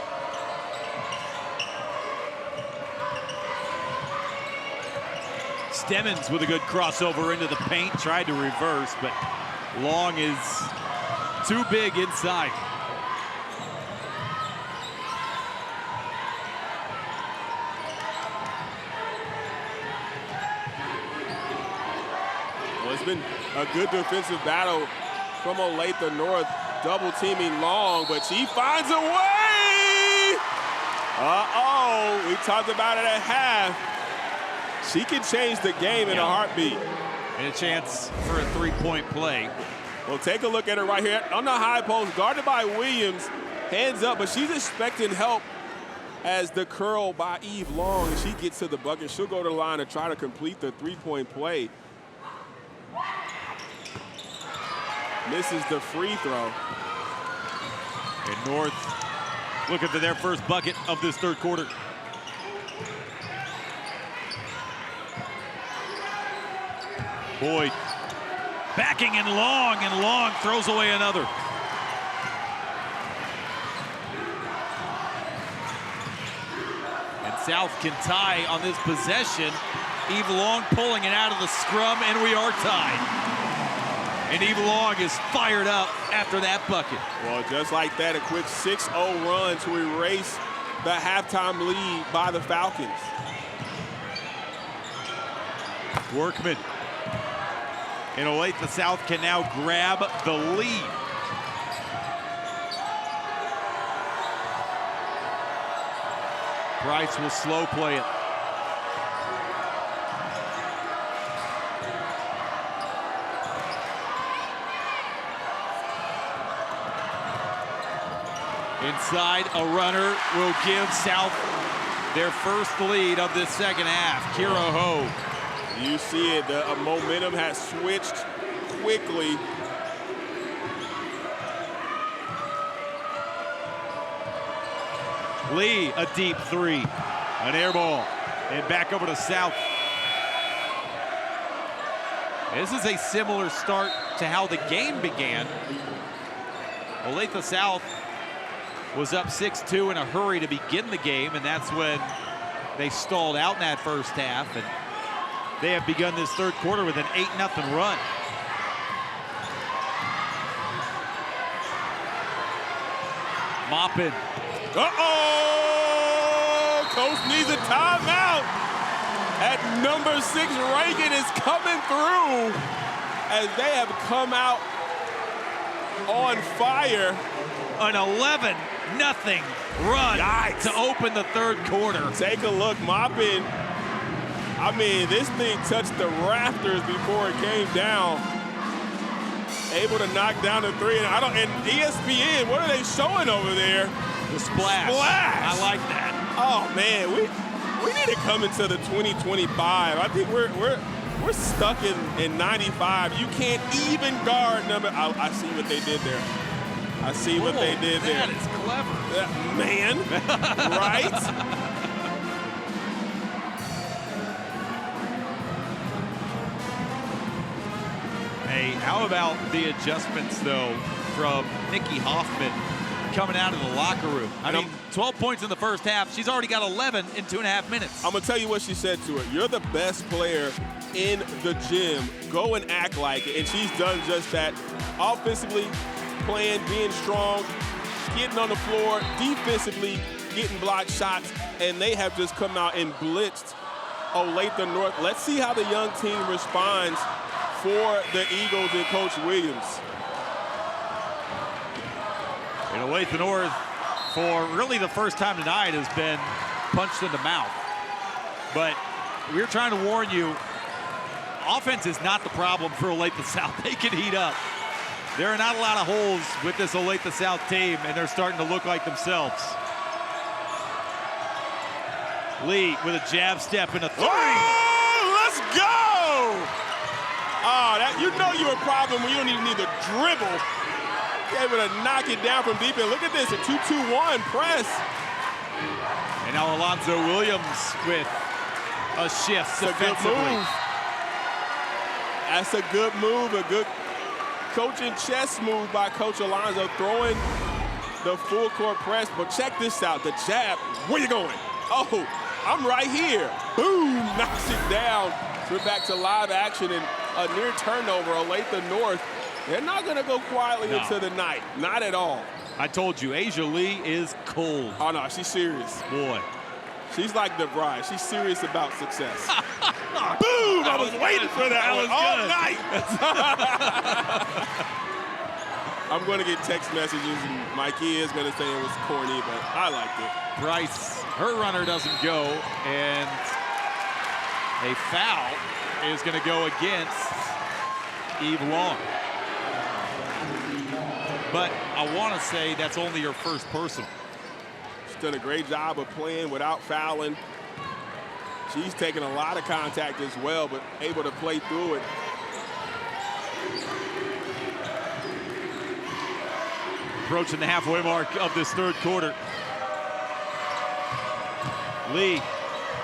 A: Stemmons with a good crossover into the paint, tried to reverse, but Long is too big inside.
B: Well, it's been a good defensive battle from Olathe North, double teaming Long, but she finds a way. Uh-oh, we talked about it at half. She can change the game in a heartbeat.
A: And a chance for a three-point play.
B: Well, take a look at her right here on the high post, guarded by Williams, hands up, but she's expecting help as the curl by Eve Long. And she gets to the bucket. She'll go to the line to try to complete the three-point play. Misses the free throw.
A: And North looking for their first bucket of this third quarter. Boyd backing in Long, and Long throws away another. And South can tie on this possession. Eve Long pulling it out of the scrum, and we are tied. And Eve Long is fired up after that bucket.
B: Well, just like that, a quick 6-0 run to erase the halftime lead by the Falcons.
A: Workman. And Olathe South can now grab the lead. Price will slow play it. Inside, a runner will give South their first lead of this second half. Kira Ho.
B: You see it, the momentum has switched quickly.
A: Lee, a deep three, an air ball, and back over to South. This is a similar start to how the game began. Olathe South was up 6-2 in a hurry to begin the game, and that's when they stalled out in that first half. And they have begun this third quarter with an 8-0 run. Moppin.
B: Uh-oh! Coach needs a timeout. At number 6, Reagan is coming through as they have come out on fire.
A: An 11-0 run to open the third quarter.
B: Take a look, Moppin. I mean, this thing touched the rafters before it came down. able to knock down the three. And ESPN, what are they showing over there?
A: The splash.
B: Splash.
A: I like that.
B: Oh man, we need to come into the 2025. I think we're stuck in 95. You can't even guard number. I see what they did there. I see what they did there.
A: That is clever.
B: Man, right?
A: Hey, how about the adjustments, though, from Nikki Hoffman coming out of the locker room? I mean, 12 points in the first half. She's already got 11 in 2.5 minutes.
B: I'm going to tell you what she said to her. You're the best player in the gym. Go and act like it. And she's done just that. Offensively, playing, being strong, getting on the floor, defensively, getting blocked shots, and they have just come out and blitzed Olathe North. Let's see how the young team responds for the Eagles and Coach Williams.
A: And Olathe North, for really the first time tonight, has been punched in the mouth. But we're trying to warn you, offense is not the problem for Olathe South. They can heat up. There are not a lot of holes with this Olathe South team, and they're starting to look like themselves. Lee with a jab step and a three.
B: Oh, let's go! Oh, you know you're a problem when you don't even need to dribble. You're able to knock it down from deep end. Look at this, a 2-2-1 press.
A: And now Alonzo Williams with a shift defensively.
B: That's a good move, a good coaching chess move by Coach Alonzo, throwing the full court press. But check this out, the jab. Where you going? Oh, I'm right here. Boom, knocks it down. We're back to live action and a near turnover. Olathe North, they're not going to go quietly into the night. Not at all.
A: I told you, Asia Lee is cold.
B: Oh, no, she's serious.
A: Boy.
B: She's like the bride. She's serious about success. Boom! I was waiting for that one all night. I'm going to get text messages, and Mikey is going to say it was corny, but I liked it.
A: Bryce, her runner doesn't go, and a foul is going to go against Eve Long. But I want to say that's only her first personal.
B: She's done a great job of playing without fouling. She's taken a lot of contact as well, but able to play through it.
A: Approaching the halfway mark of this third quarter. Lee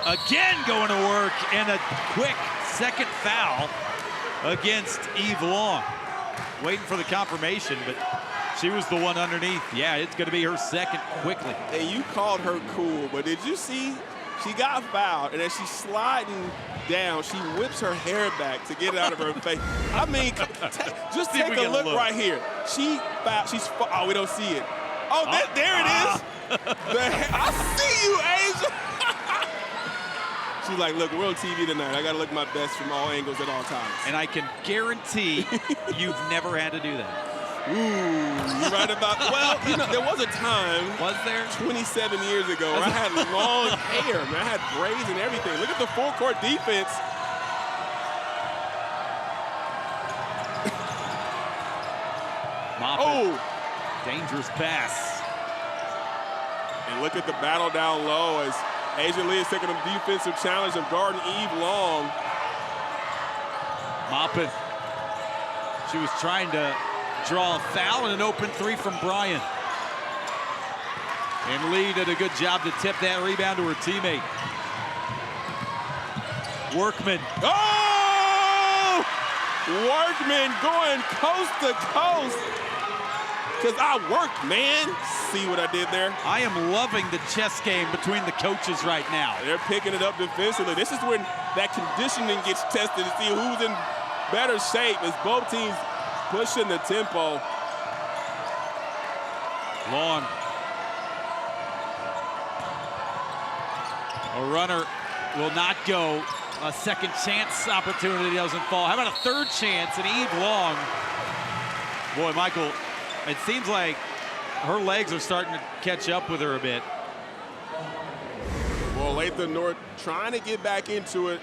A: again going to work, and a quick second foul against Eve Long. Waiting for the confirmation, but she was the one underneath. Yeah, it's going to be her second quickly.
B: And you called her cool, but did you see she got fouled, and as she's sliding down, she whips her hair back to get it out of her face. I mean, just take a look right here. She fouled. Oh, we don't see it. Oh, there it is. I see you, Asia. She's like, look, we're on TV tonight. I got to look my best from all angles at all times.
A: And I can guarantee you've never had to do that.
B: Ooh, you're right about, well, you know, there was a time.
A: Was there?
B: 27 years ago where I had long hair, man. I had braids and everything. Look at the full court defense.
A: Moffett.
B: Oh.
A: Dangerous pass.
B: And look at the battle down low as Asia Lee is taking a defensive challenge of guarding Eve Long.
A: Moppin. She was trying to draw a foul and an open three from Bryan. And Lee did a good job to tip that rebound to her teammate. Workman.
B: Oh! Workman going coast to coast. Because I worked, man. See what I did there?
A: I am loving the chess game between the coaches right now.
B: They're picking it up defensively. This is when that conditioning gets tested to see who's in better shape as both teams pushing the tempo.
A: Long. A runner will not go. A second chance opportunity doesn't fall. How about a third chance and Eve Long? Boy, Michael, it seems like her legs are starting to catch up with her a bit.
B: Well, Olathe North trying to get back into it.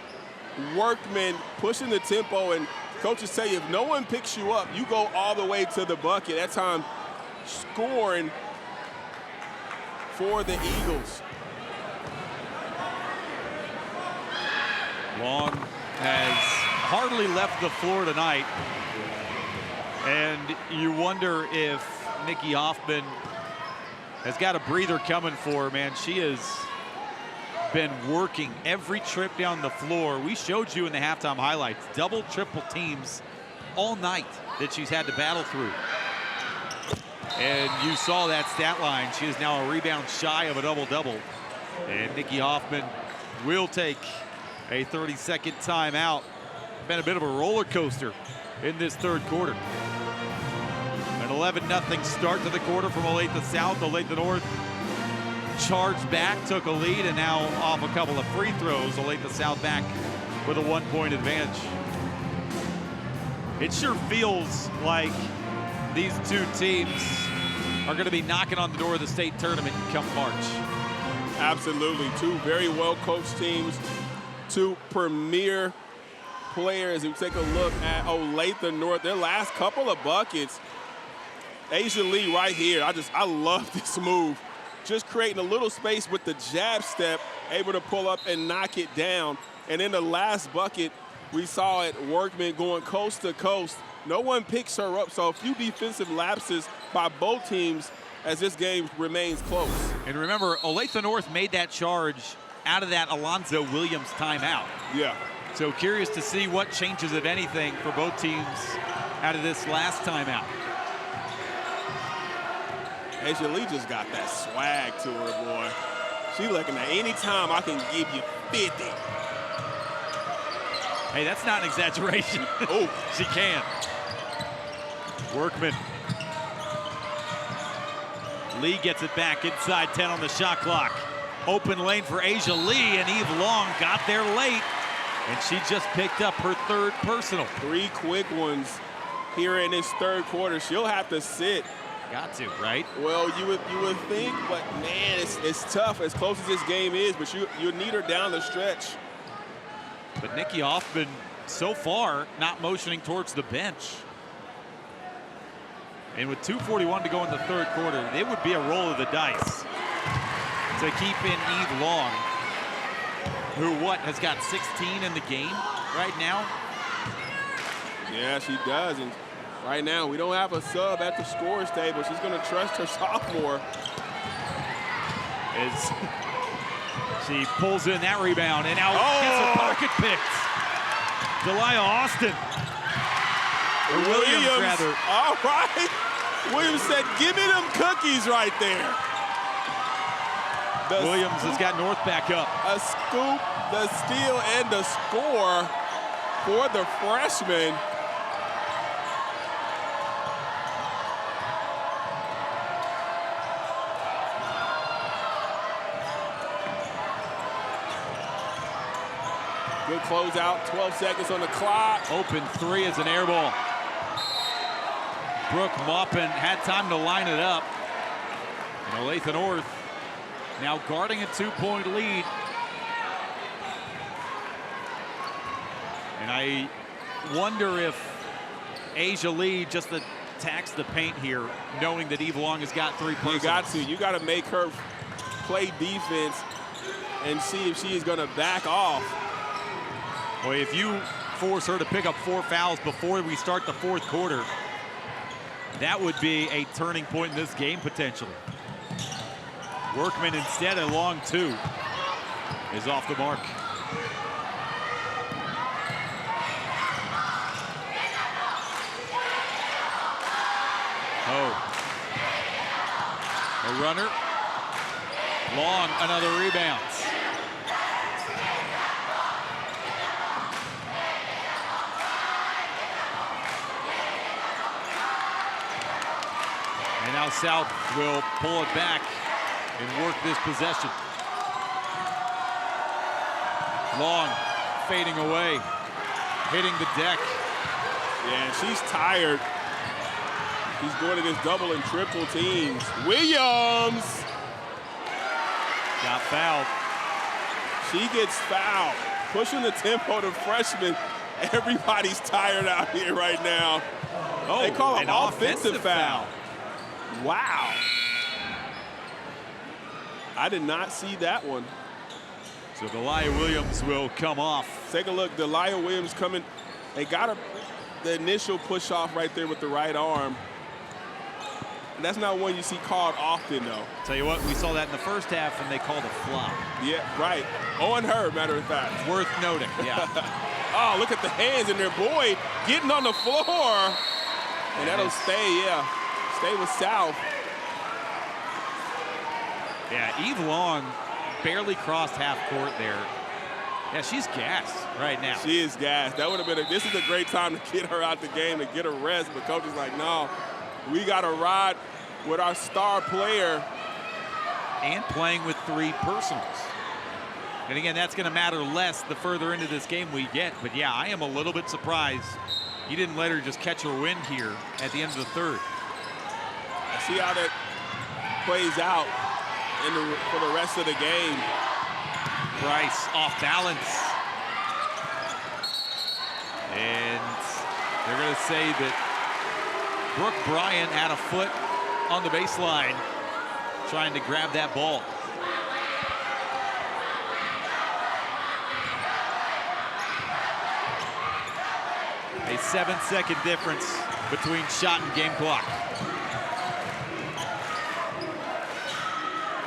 B: Workman pushing the tempo and coaches tell you, if no one picks you up, you go all the way to the bucket. That time scoring for the Eagles.
A: Long has hardly left the floor tonight. And you wonder if Nikki Hoffman has got a breather coming for her, man. She has been working every trip down the floor. We showed you in the halftime highlights, double, triple teams all night that she's had to battle through. And you saw that stat line. She is now a rebound shy of a double-double. And Nikki Hoffman will take a 30-second timeout. Been a bit of a roller coaster in this third quarter. An 11-0 start to the quarter from Olathe South. Olathe North charged back, took a lead, and now off a couple of free throws, Olathe South back with a 1-point advantage. It sure feels like these two teams are going to be knocking on the door of the state tournament come March.
B: Absolutely. Two very well-coached teams, two premier players. If we take a look at Olathe North, their last couple of buckets, Asia Lee right here. I love this move. Just creating a little space with the jab step, able to pull up and knock it down. And in the last bucket, we saw it, Workman going coast to coast. No one picks her up, so a few defensive lapses by both teams as this game remains close.
A: And remember, Olathe North made that charge out of that Alonzo Williams timeout.
B: Yeah.
A: So curious to see what changes, if anything, for both teams out of this last timeout.
B: Asia Lee just got that swag to her, boy. She looking at any time I can give you 50.
A: Hey, that's not an exaggeration.
B: Oh,
A: she can. Workman. Lee gets it back inside 10 on the shot clock. Open lane for Asia Lee, and Eve Long got there late, and she just picked up her third personal.
B: 3 quick ones here in this third quarter. She'll have to sit.
A: Got to, right?
B: Well, you would think, but man, it's tough as close as this game is, but you need her down the stretch.
A: But Nikki Hoffman, so far, not motioning towards the bench. And with 2:41 to go in the third quarter, it would be a roll of the dice to keep in Eve Long, who has got 16 in the game right now?
B: Yeah, she does. And right now, we don't have a sub at the scorer's table. She's going to trust her sophomore.
A: As she pulls in that rebound and now gets her pocket picked. Delia Austin. Or Williams, rather.
B: All right. Williams said, give me them cookies right there.
A: Williams has got North back up.
B: A scoop, the steal, and the score for the freshman. Good closeout, 12 seconds on the clock.
A: Open three is an air ball. Brooke Maupin had time to line it up. And Olathe North now guarding a 2-point lead. And I wonder if Asia Lee just attacks the paint here, knowing that Eve Long has got 3 personals.
B: You got to make her play defense and see if she is going to back off.
A: Boy, if you force her to pick up 4 fouls before we start the fourth quarter, that would be a turning point in this game potentially. Workman instead, a long 2 is off the mark. Oh. A runner. Long, another rebound. And now South will pull it back and work this possession. Long fading away, hitting the deck.
B: Yeah, she's tired. She's going against double and triple teams. Williams
A: got fouled.
B: She gets fouled, pushing the tempo to freshman Everybody's tired out here right now.
A: Oh,
B: they call
A: an
B: an offensive foul. Wow. I did not see that one.
A: So Delia Williams will come off.
B: Take a look, Delia Williams coming. They got the initial push off right there with the right arm. And that's not one you see called often, though.
A: Tell you what, we saw that in the first half, and they called a flop.
B: Yeah, right. On her, matter of fact.
A: Worth noting, yeah.
B: Oh, look at the hands in there. Boyd getting on the floor. And that'll stay, yeah. Stay with South.
A: Yeah, Eve Long barely crossed half court there. Yeah, she's gassed right now.
B: She is gassed. That would have been this is a great time to get her out the game and get a rest. But coach is like, no, we got to ride with our star player.
A: And playing with 3 personals. And again, that's going to matter less the further into this game we get. But yeah, I am a little bit surprised you didn't let her just catch her wind here at the end of the third.
B: See how that plays out for the rest of the game.
A: Price off balance. And they're going to say that Brooke Bryan had a foot on the baseline trying to grab that ball. A 7-second difference between shot and game clock.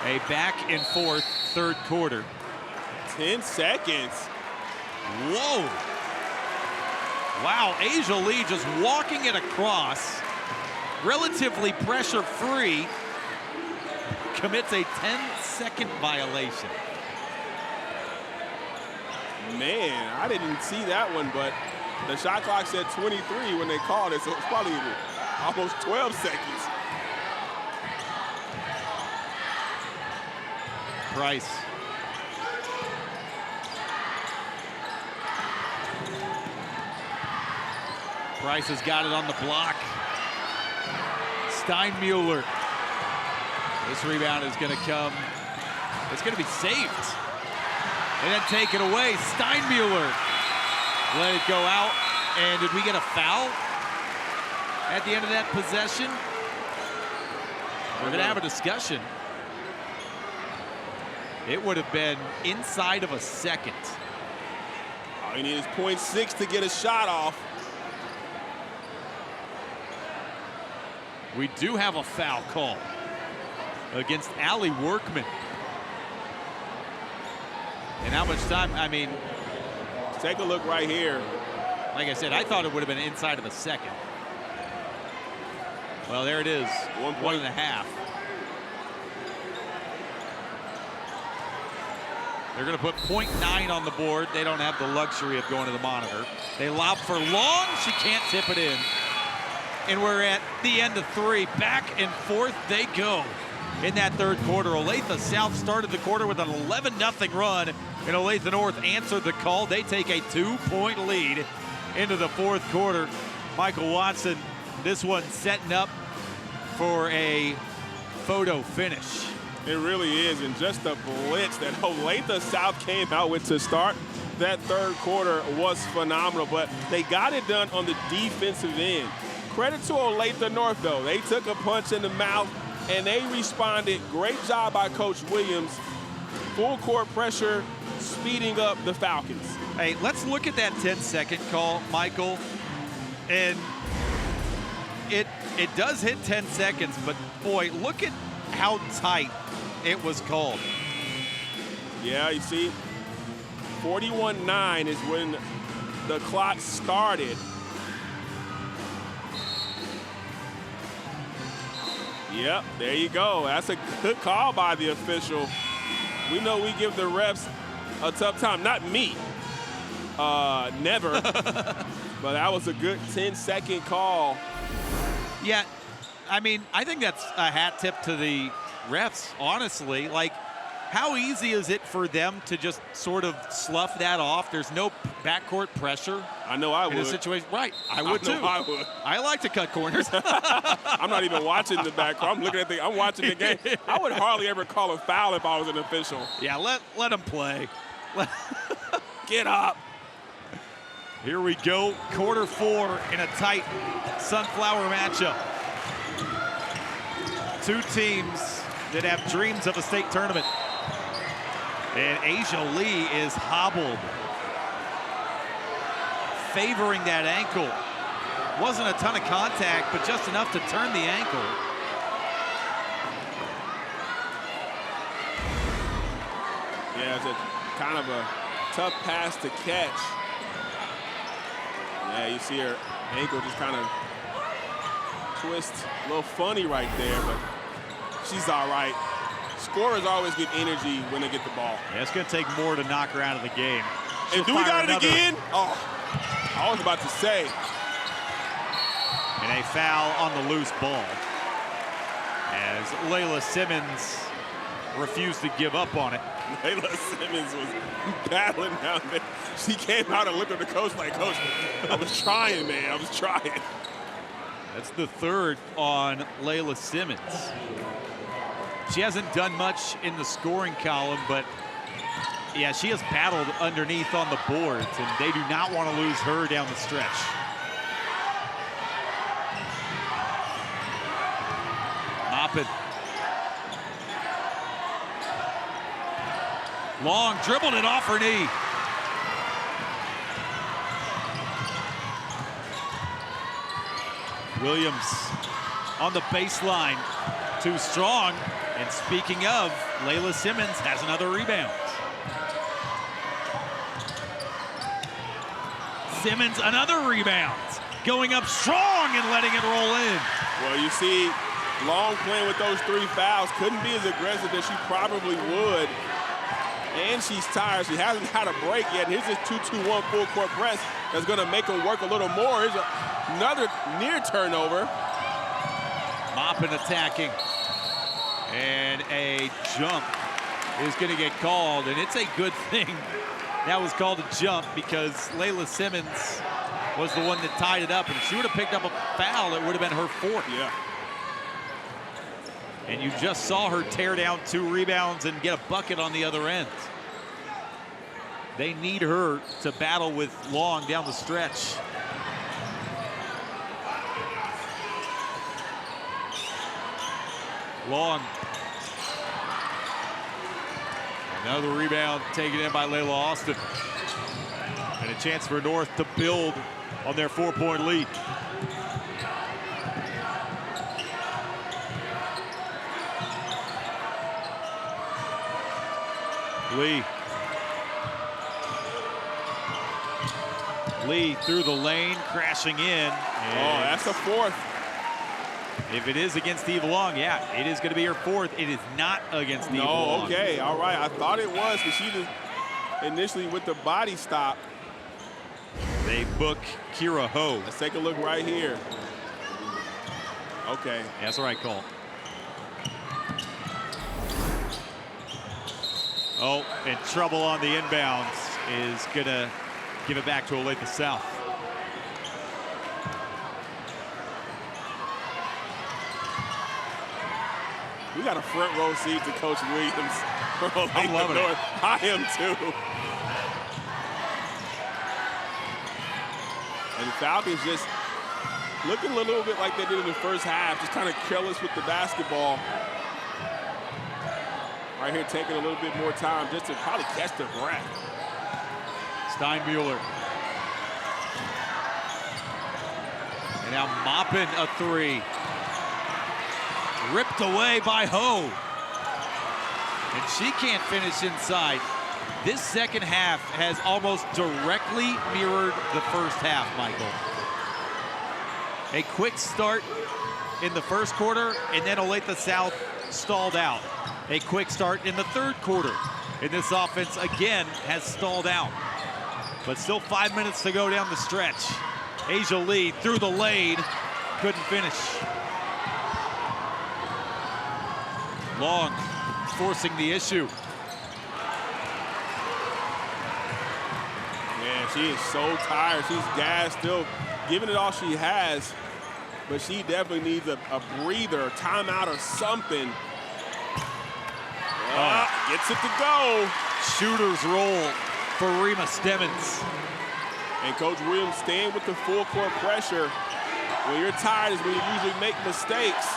A: A back and forth third quarter.
B: 10 seconds.
A: Whoa. Wow, Asia Lee just walking it across, relatively pressure-free, commits a 10-second violation.
B: Man, I didn't see that one, but the shot clock said 23 when they called it, so it's probably almost 12 seconds.
A: Price. Price has got it on the block. Steinmuller. This rebound is going to come. It's going to be saved. And then taken away. Steinmuller. Let it go out. And did we get a foul at the end of that possession? We're going to have a discussion. It would have been inside of a second.
B: All you need is 0.6 to get a shot off.
A: We do have a foul call against Allie Workman. And how much time, I mean.
B: Take a look right here.
A: Like I said, I thought it would have been inside of a second. Well, there it is, 1.5. They're going to put 0.9 on the board. They don't have the luxury of going to the monitor. They lob for long. She can't tip it in. And we're at the end of 3. Back and forth they go in that third quarter. Olathe South started the quarter with an 11-0 run, and Olathe North answered the call. They take a 2-point lead into the fourth quarter. Michael Watson, this one setting up for a photo finish.
B: It really is, and just the blitz that Olathe South came out with to start that third quarter was phenomenal, but they got it done on the defensive end. Credit to Olathe North, though. They took a punch in the mouth, and they responded. Great job by Coach Williams. Full court pressure, speeding up the Falcons.
A: Hey, let's look at that 10-second call, Michael. And it does hit 10 seconds, but boy, look at how tight it was called.
B: Yeah, you see, 41-9 is when the clock started. Yep, there you go. That's a good call by the official. We know we give the refs a tough time. Not me. Never. But that was a good 10-second call.
A: Yeah, I mean, I think that's a hat tip to the refs, honestly. Like, how easy is it for them to just sort of slough that off? There's no backcourt pressure.
B: I know I would.
A: In a situation, right, I would too.
B: I would.
A: I like to cut corners.
B: I'm not even watching the backcourt. I'm looking at I'm watching the game. I would hardly ever call a foul if I was an official.
A: Yeah, let them play.
B: Get up.
A: Here we go, quarter 4 in a tight sunflower matchup. Two teams that have dreams of a state tournament. And Asia Lee is hobbled, favoring that ankle. Wasn't a ton of contact, but just enough to turn the ankle.
B: Yeah, it's a kind of a tough pass to catch. Yeah, you see her ankle just kind of twist, a little funny right there, but she's all right. Scorers always get energy when they get the ball.
A: Yeah, it's going to take more to knock her out of the game.
B: And do we got it again? Oh, I was about to say.
A: And a foul on the loose ball as Layla Simmons refused to give up on it.
B: Layla Simmons was battling down there. She came out and looked at the coach like, Coach, I was trying, man. I was trying.
A: That's the third on Layla Simmons. She hasn't done much in the scoring column, but yeah, she has battled underneath on the boards, and they do not want to lose her down the stretch. Moppin. Long dribbled it off her knee. Williams on the baseline, too strong. And speaking of, Layla Simmons has another rebound. Simmons, another rebound. Going up strong and letting it roll in.
B: Well, you see, Long playing with those 3 fouls. Couldn't be as aggressive as she probably would. And she's tired. She hasn't had a break yet. Here's this 2-2-1 full court press that's going to make them work a little more. Here's another near turnover.
A: Moppin attacking. And a jump is going to get called, and it's a good thing that was called a jump because Layla Simmons was the one that tied it up, and if she would have picked up a foul, it would have been her 4th.
B: Yeah.
A: And you just saw her tear down 2 rebounds and get a bucket on the other end. They need her to battle with Long down the stretch. Long. Another rebound taken in by Layla Austin. And a chance for North to build on their 4-point lead. Lee through the lane, crashing in.
B: Oh, that's a 4th.
A: If it is against Eva Long, yeah, it is going to be her 4th. It is not against Eva Long.
B: Okay, all right. I thought it was because she was initially with the body stop.
A: They book Kira Ho.
B: Let's take a look right here. Okay.
A: Yeah, that's the right call. Oh, and trouble on the inbounds is going to give it back to Olathe South.
B: We got a front row seat to Coach Williams.
A: I'm loving it.
B: I am too. And the Falcons just looking a little bit like they did in the first half, just kind of careless with the basketball. Right here, taking a little bit more time just to probably catch their breath.
A: Steinmuller. And now Moppin a 3. Ripped away by Ho. And she can't finish inside. This second half has almost directly mirrored the first half, Michael. A quick start in the first quarter, and then Olathe South stalled out. A quick start in the third quarter. And this offense, again, has stalled out. But still 5 minutes to go down the stretch. Asia Lee through the lane, couldn't finish. Long forcing the issue.
B: Man, she is so tired. She's gassed, still giving it all she has. But she definitely needs a breather, timeout or something. Gets it to go.
A: Shooter's roll for Rima Stemmons.
B: And Coach Williams staying with the full court pressure. When you're tired is when you usually make mistakes.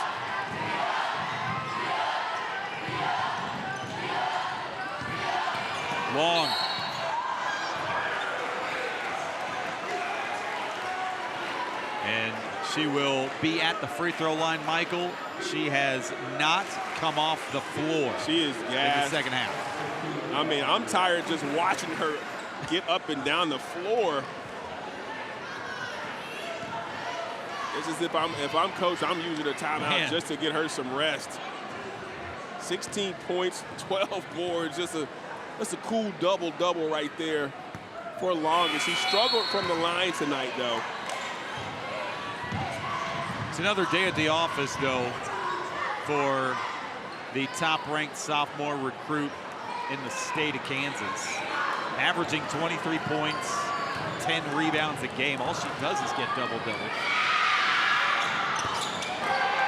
A: Long. And she will be at the free throw line, Michael. She has not come off the floor.
B: She is gassed.
A: In the second half.
B: I mean, I'm tired just watching her get up and down the floor. It's as if I'm coach, I'm using a timeout just to get her some rest. 16 points, 12 boards, just a cool double-double right there for Long. And she struggled from the line tonight, though.
A: It's another day at the office, though, for the top-ranked sophomore recruit in the state of Kansas. Averaging 23 points, 10 rebounds a game. All she does is get double-double.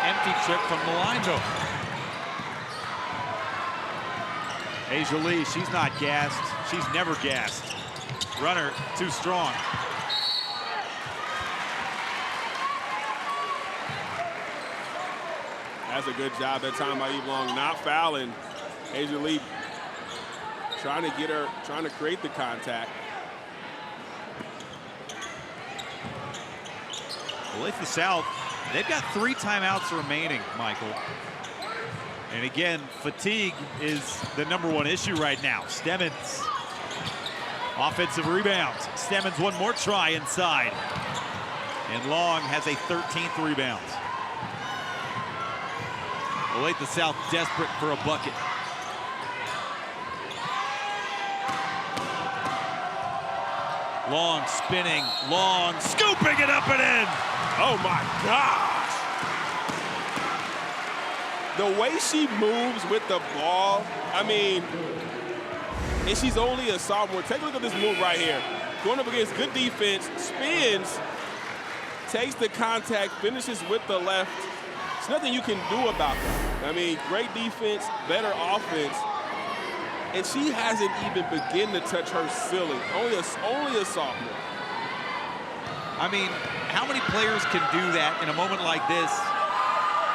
A: Empty trip from the line, though. Asia Lee, she's not gassed. She's never gassed. Runner too strong.
B: That's a good job that time by Eve Long, not fouling. Asia Lee trying to get her, trying to create the contact.
A: Olathe South, they've got 3 timeouts remaining, Michael. And again, fatigue is the #1 issue right now. Stemmons, offensive rebounds. Stemmons one more try inside. And Long has a 13th rebound. Olathe South desperate for a bucket. Long spinning, Long scooping it up and in.
B: Oh my gosh. The way she moves with the ball, I mean, and she's only a sophomore. Take a look at this move right here. Going up against good defense, spins, takes the contact, finishes with the left. There's nothing you can do about that. I mean, great defense, better offense. And she hasn't even begun to touch her ceiling. Only a sophomore.
A: I mean, how many players can do that in a moment like this?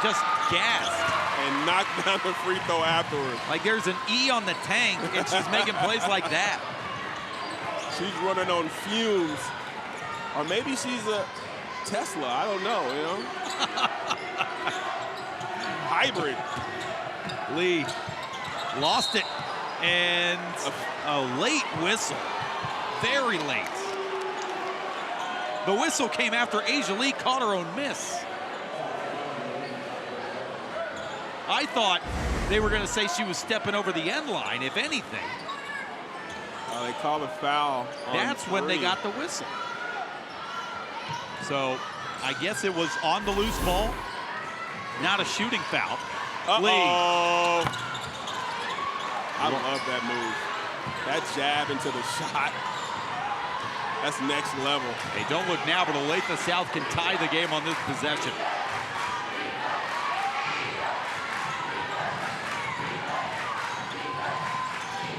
A: Just gassed.
B: And knock down the free throw afterwards.
A: Like there's an E on the tank, and she's making plays like that.
B: She's running on fumes. Or maybe she's a Tesla, I don't know, you know? Hybrid.
A: Lee lost it, and a late whistle, very late. The whistle came after Asia Lee caught her own miss. I thought they were going to say she was stepping over the end line, if anything.
B: They called a foul.
A: That's when they got the whistle. So I guess it was on the loose ball, not a shooting foul. Lee.
B: I love that move. That jab into the shot. That's next level.
A: Hey, don't look now, but Olathe South can tie the game on this possession.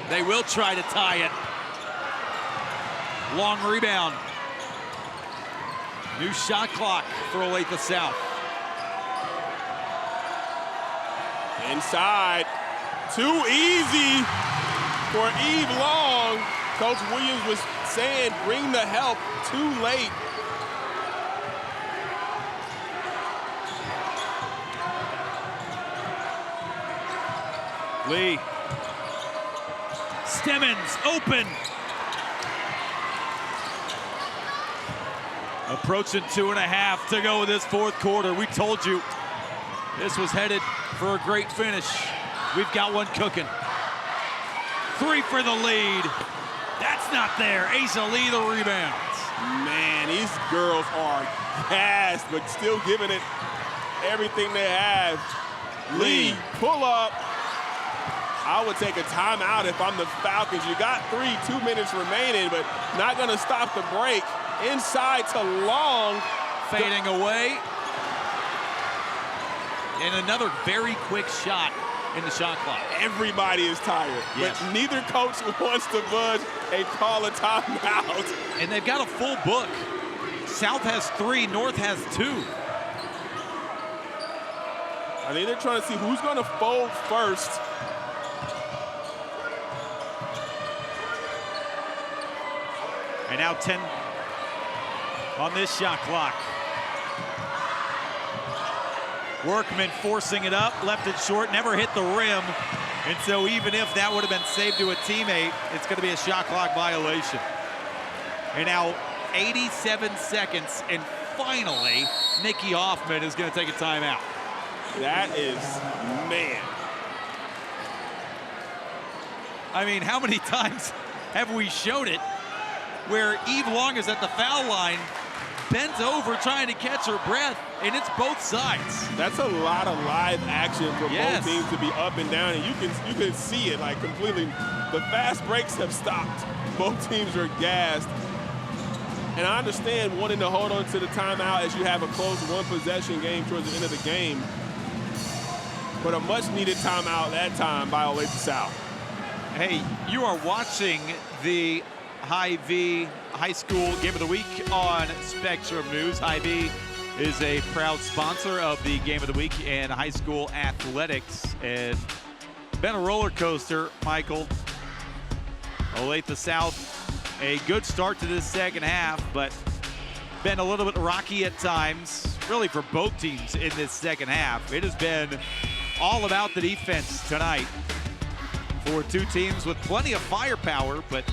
A: They will try to tie it. Long rebound. New shot clock for Olathe South.
B: Inside. Too easy for Eve Long. Coach Williams was saying, bring the help. Too late.
A: Lee. Stemmons open. Approaching 2.5 to go in this fourth quarter. We told you this was headed for a great finish. We've got one cooking. 3 for the lead. That's not there. Asia Lee the rebounds.
B: Man, these girls are gassed, but still giving it everything they have. Lee, pull up. I would take a timeout if I'm the Falcons. You got 2 minutes remaining, but not gonna stop the break. Inside to Long.
A: Fading away. And another very quick shot in the shot clock.
B: Everybody is tired,
A: yes.
B: but neither coach wants to budge and call a timeout.
A: And they've got a full book. South has 3, North has 2.
B: I think they're trying to see who's going to fold first.
A: And now 10 on this shot clock. Workman forcing it up, left it short, never hit the rim. And so even if that would have been saved to a teammate, it's going to be a shot clock violation. And now 87 seconds, and finally, Nikki Hoffman is going to take a timeout.
B: That is, man.
A: I mean, how many times have we showed it where Eve Long is at the foul line, bent over trying to catch her breath, and it's both sides.
B: That's a lot of live action for
A: yes.
B: both teams to be up and down, and you can see it like completely. The fast breaks have stopped. Both teams are gassed. And I understand wanting to hold on to the timeout as you have a close one-possession game towards the end of the game. But a much-needed timeout that time by Olathe South.
A: Hey, you are watching the Hy-Vee High School Game of the Week on Spectrum News. Hy-Vee is a proud sponsor of the Game of the Week and high school athletics. And been a roller coaster, Michael. Olathe South, a good start to this second half, but been a little bit rocky at times, really for both teams in this second half. It has been all about the defense tonight for two teams with plenty of firepower, but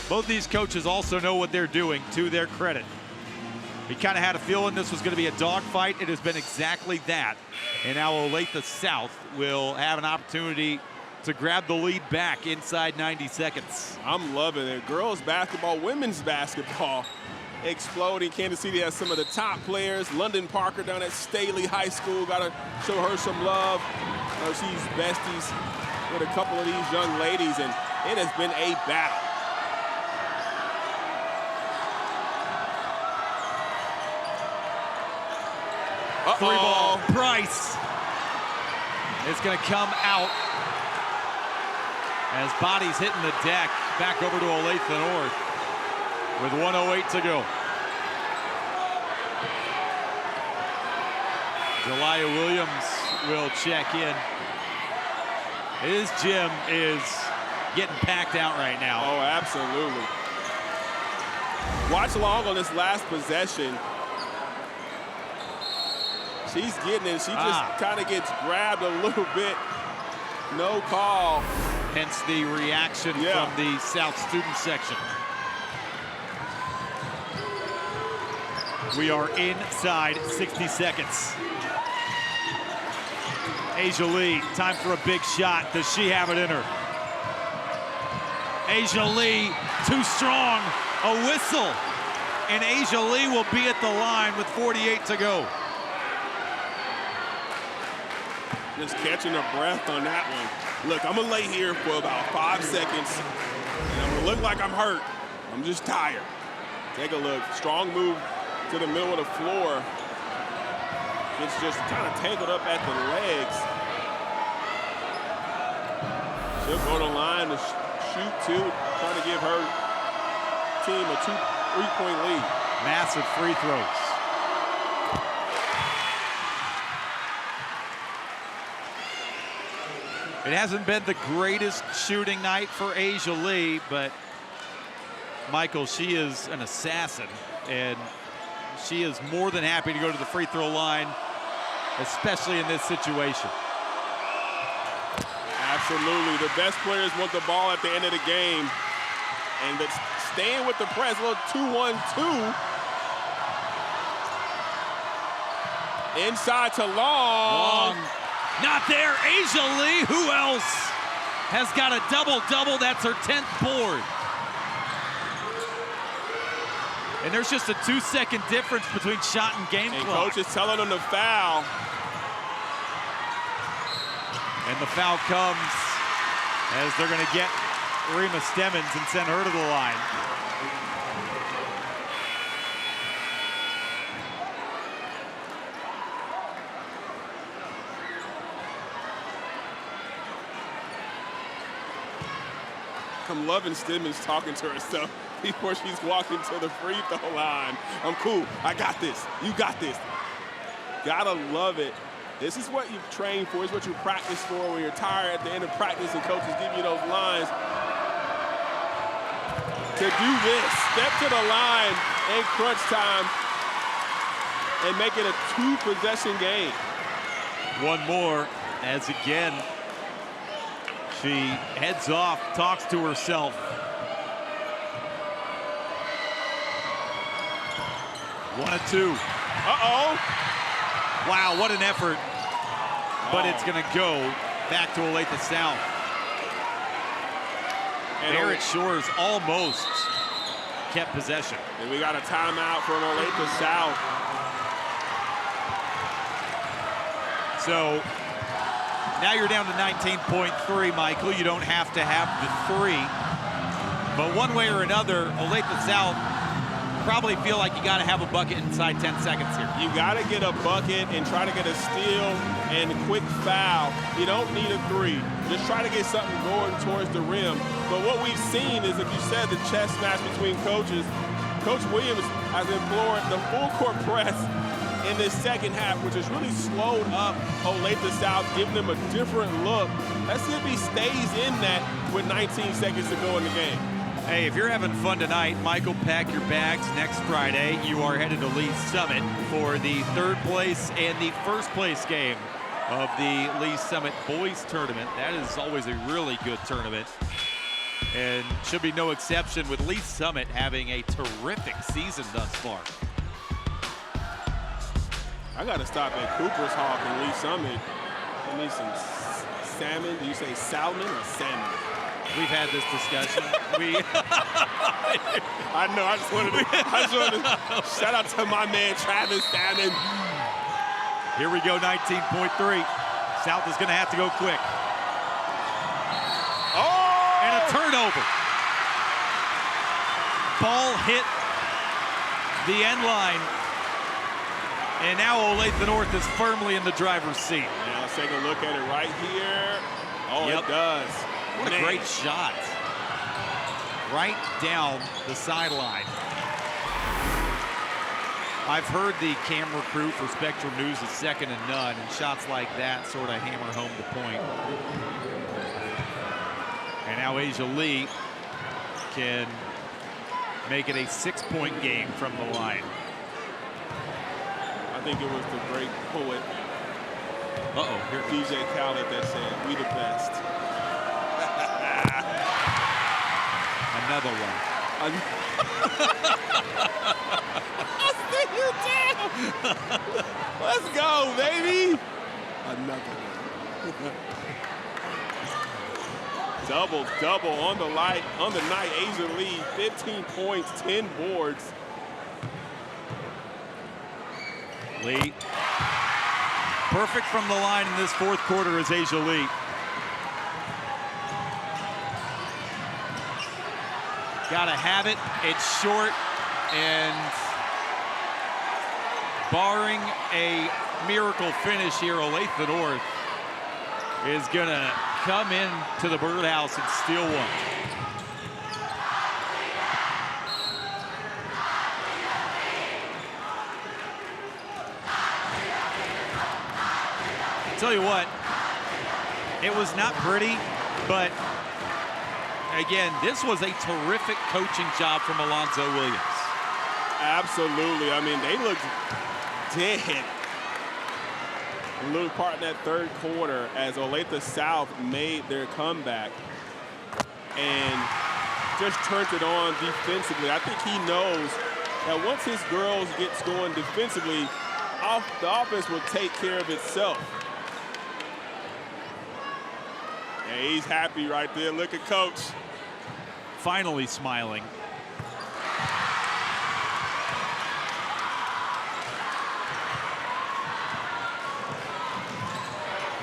A: both these coaches also know what they're doing, to their credit. We kind of had a feeling this was going to be a dogfight. It has been exactly that. And now Olathe South will have an opportunity to grab the lead back inside 90 seconds.
B: I'm loving it. Girls basketball, women's basketball exploding. Kansas City has some of the top players. London Parker down at Staley High School. Got to show her some love. She's besties with a couple of these young ladies, and it has been a battle.
A: Three ball, Price. It's going to come out as bodies hitting the deck. Back over to Olathe North with 1:08 to go. Delia Williams will check in. His gym is getting packed out right now.
B: Oh, absolutely. Watch along on this last possession. She's getting it. She just kind of gets grabbed a little bit. No call.
A: Hence the reaction from the South student section. We are inside 60 seconds. Asia Lee, time for a big shot. Does she have it in her? Asia Lee, too strong. A whistle. And Asia Lee will be at the line with 48 to go.
B: Just catching her breath on that one. Look, I'm going to lay here for about 5 seconds, and I'm going to look like I'm hurt. I'm just tired. Take a look. Strong move to the middle of the floor. It's just kind of tangled up at the legs. She'll go to the line to shoot two, trying to give her team a 3-point lead.
A: Massive free throws. It hasn't been the greatest shooting night for Asia Lee, but Michael, she is an assassin, and she is more than happy to go to the free throw line, especially in this situation.
B: Absolutely. The best players want the ball at the end of the game. And but staying with the press, a little 2-1-2. Inside to Long.
A: Not there. Asia Lee, who else has got a double-double? That's her 10th board. And there's just a 2-second difference between shot and game clock.
B: Coach is telling them to foul.
A: And the foul comes as they're going to get Rima Stemmons and send her to the line.
B: I'm loving Stemmons talking to herself before she's walking to the free throw line. I'm cool. I got this. You got this. Gotta love it. This is what you've trained for. It's what you practice for when you're tired at the end of practice and coaches give you those lines. To do this, step to the line in crunch time and make it a 2-possession game.
A: One more, as again, she heads off, talks to herself. One and two.
B: Uh-oh.
A: Wow, what an effort. But it's going to go back to Olathe South.
B: And
A: Barrett Shores almost kept possession.
B: And we got a timeout from Olathe South.
A: So now you're down to 19.3, Michael. You don't have to have the three. But one way or another, Olathe South probably feel like you got to have a bucket inside 10 seconds here.
B: You got to get a bucket and try to get a steal and a quick foul. You don't need a three. Just try to get something going towards the rim. But what we've seen is, if you said the chess match between coaches, Coach Williams has employed the full court press in this second half, which has really slowed up Olathe South, giving them a different look. Let's see if he stays in that with 19 seconds to go in the game.
A: Hey, if you're having fun tonight, Michael, pack your bags. Next Friday, you are headed to Lee Summit for the third place and the first place game of the Lee Summit Boys Tournament. That is always a really good tournament, and should be no exception with Lee Summit having a terrific season thus far.
B: I got to stop at Cooper's Hawk in Lee Summit. I need some salmon. Do you say salmon or salmon?
A: We've had this discussion.
B: I know. I just wanted to shout out to my man Travis Salmon.
A: Here we go, 19.3. South is going to have to go quick.
B: Oh!
A: And a turnover. Ball hit the end line. And now Olathe North is firmly in the driver's seat.
B: Now let's take a look at it right here. Oh,
A: Yep.
B: It does.
A: What a great shot. Right down the sideline. I've heard the camera crew for Spectrum News is second and none, and shots like that sort of hammer home the point. And now Asia Lee can make it a 6-point game from the line.
B: I think it was the great poet,
A: Here
B: DJ Khaled, that said, "We the best."
A: another one.
B: I'll see you down. Let's go, baby. Another one. Double on the night. Asia Lee, 15 points, 10 boards.
A: Lee. Perfect from the line in this fourth quarter is Asia Lee. Gotta have it. It's short, and barring a miracle finish here, Olathe North is gonna come in to the birdhouse and steal one. Tell you what, it was not pretty, but again, this was a terrific coaching job from Alonzo Williams.
B: Absolutely. I mean, they looked dead a little part in that third quarter as Olathe South made their comeback and just turned it on defensively. I think he knows that once his girls gets going defensively, the offense will take care of itself. And he's happy right there. Look at Coach.
A: Finally smiling.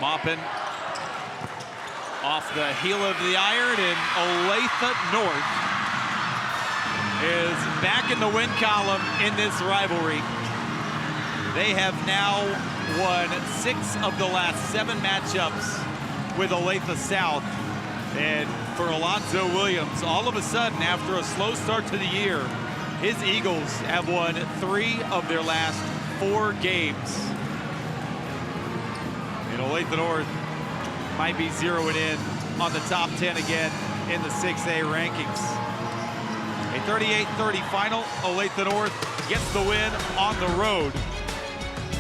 A: Moppin off the heel of the iron, and Olathe North is back in the win column in this rivalry. They have now won 6 of the last 7 matchups with Olathe South. And for Alonzo Williams. All of a sudden, after a slow start to the year, his Eagles have won 3 of their last 4 games. And Olathe North might be zeroing in on the top 10 again in the 6A rankings. A 38-30 final. Olathe North gets the win on the road.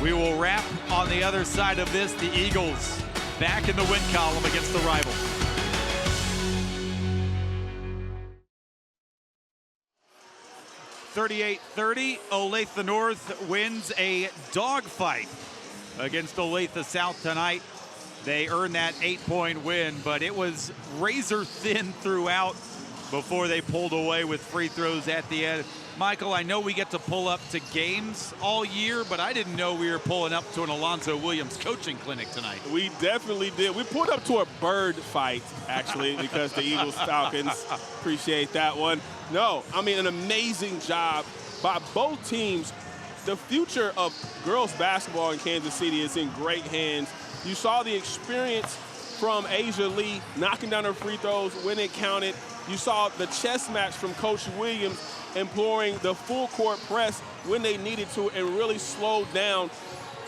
A: We will wrap on the other side of this. The Eagles back in the win column against the rival. (38-30), Olathe North wins a dogfight against Olathe South tonight. They earned that 8-point win, but it was razor thin throughout before they pulled away with free throws at the end. Michael, I know we get to pull up to games all year, but I didn't know we were pulling up to an Alonzo Williams coaching clinic tonight.
B: We definitely did. We pulled up to a bird fight, actually, because the Eagles-Falcons, appreciate that one. No, I mean, an amazing job by both teams. The future of girls basketball in Kansas City is in great hands. You saw the experience from Asia Lee knocking down her free throws when it counted. You saw the chess match from Coach Williams employing the full court press when they needed to and really slowed down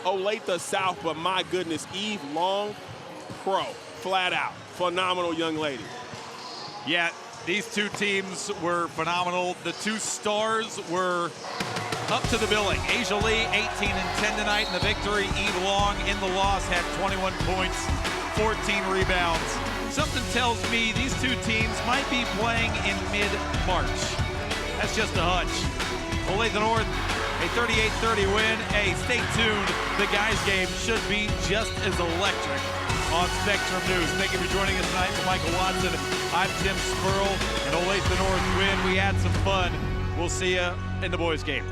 B: Olathe South. But my goodness, Eve Long, pro, flat out, phenomenal young lady.
A: Yeah, these two teams were phenomenal. The two stars were up to the billing. Asia Lee, 18-10 tonight in the victory. Eve Long in the loss had 21 points, 14 rebounds. Something tells me these two teams might be playing in mid-March. That's just a hunch. Olathe North, a 38-30 win. Hey, stay tuned. The guys' game should be just as electric on Spectrum News. Thank you for joining us tonight. For Michael Watson, I'm Tim Spurl, and Olathe North win. We had some fun. We'll see you in the boys' game.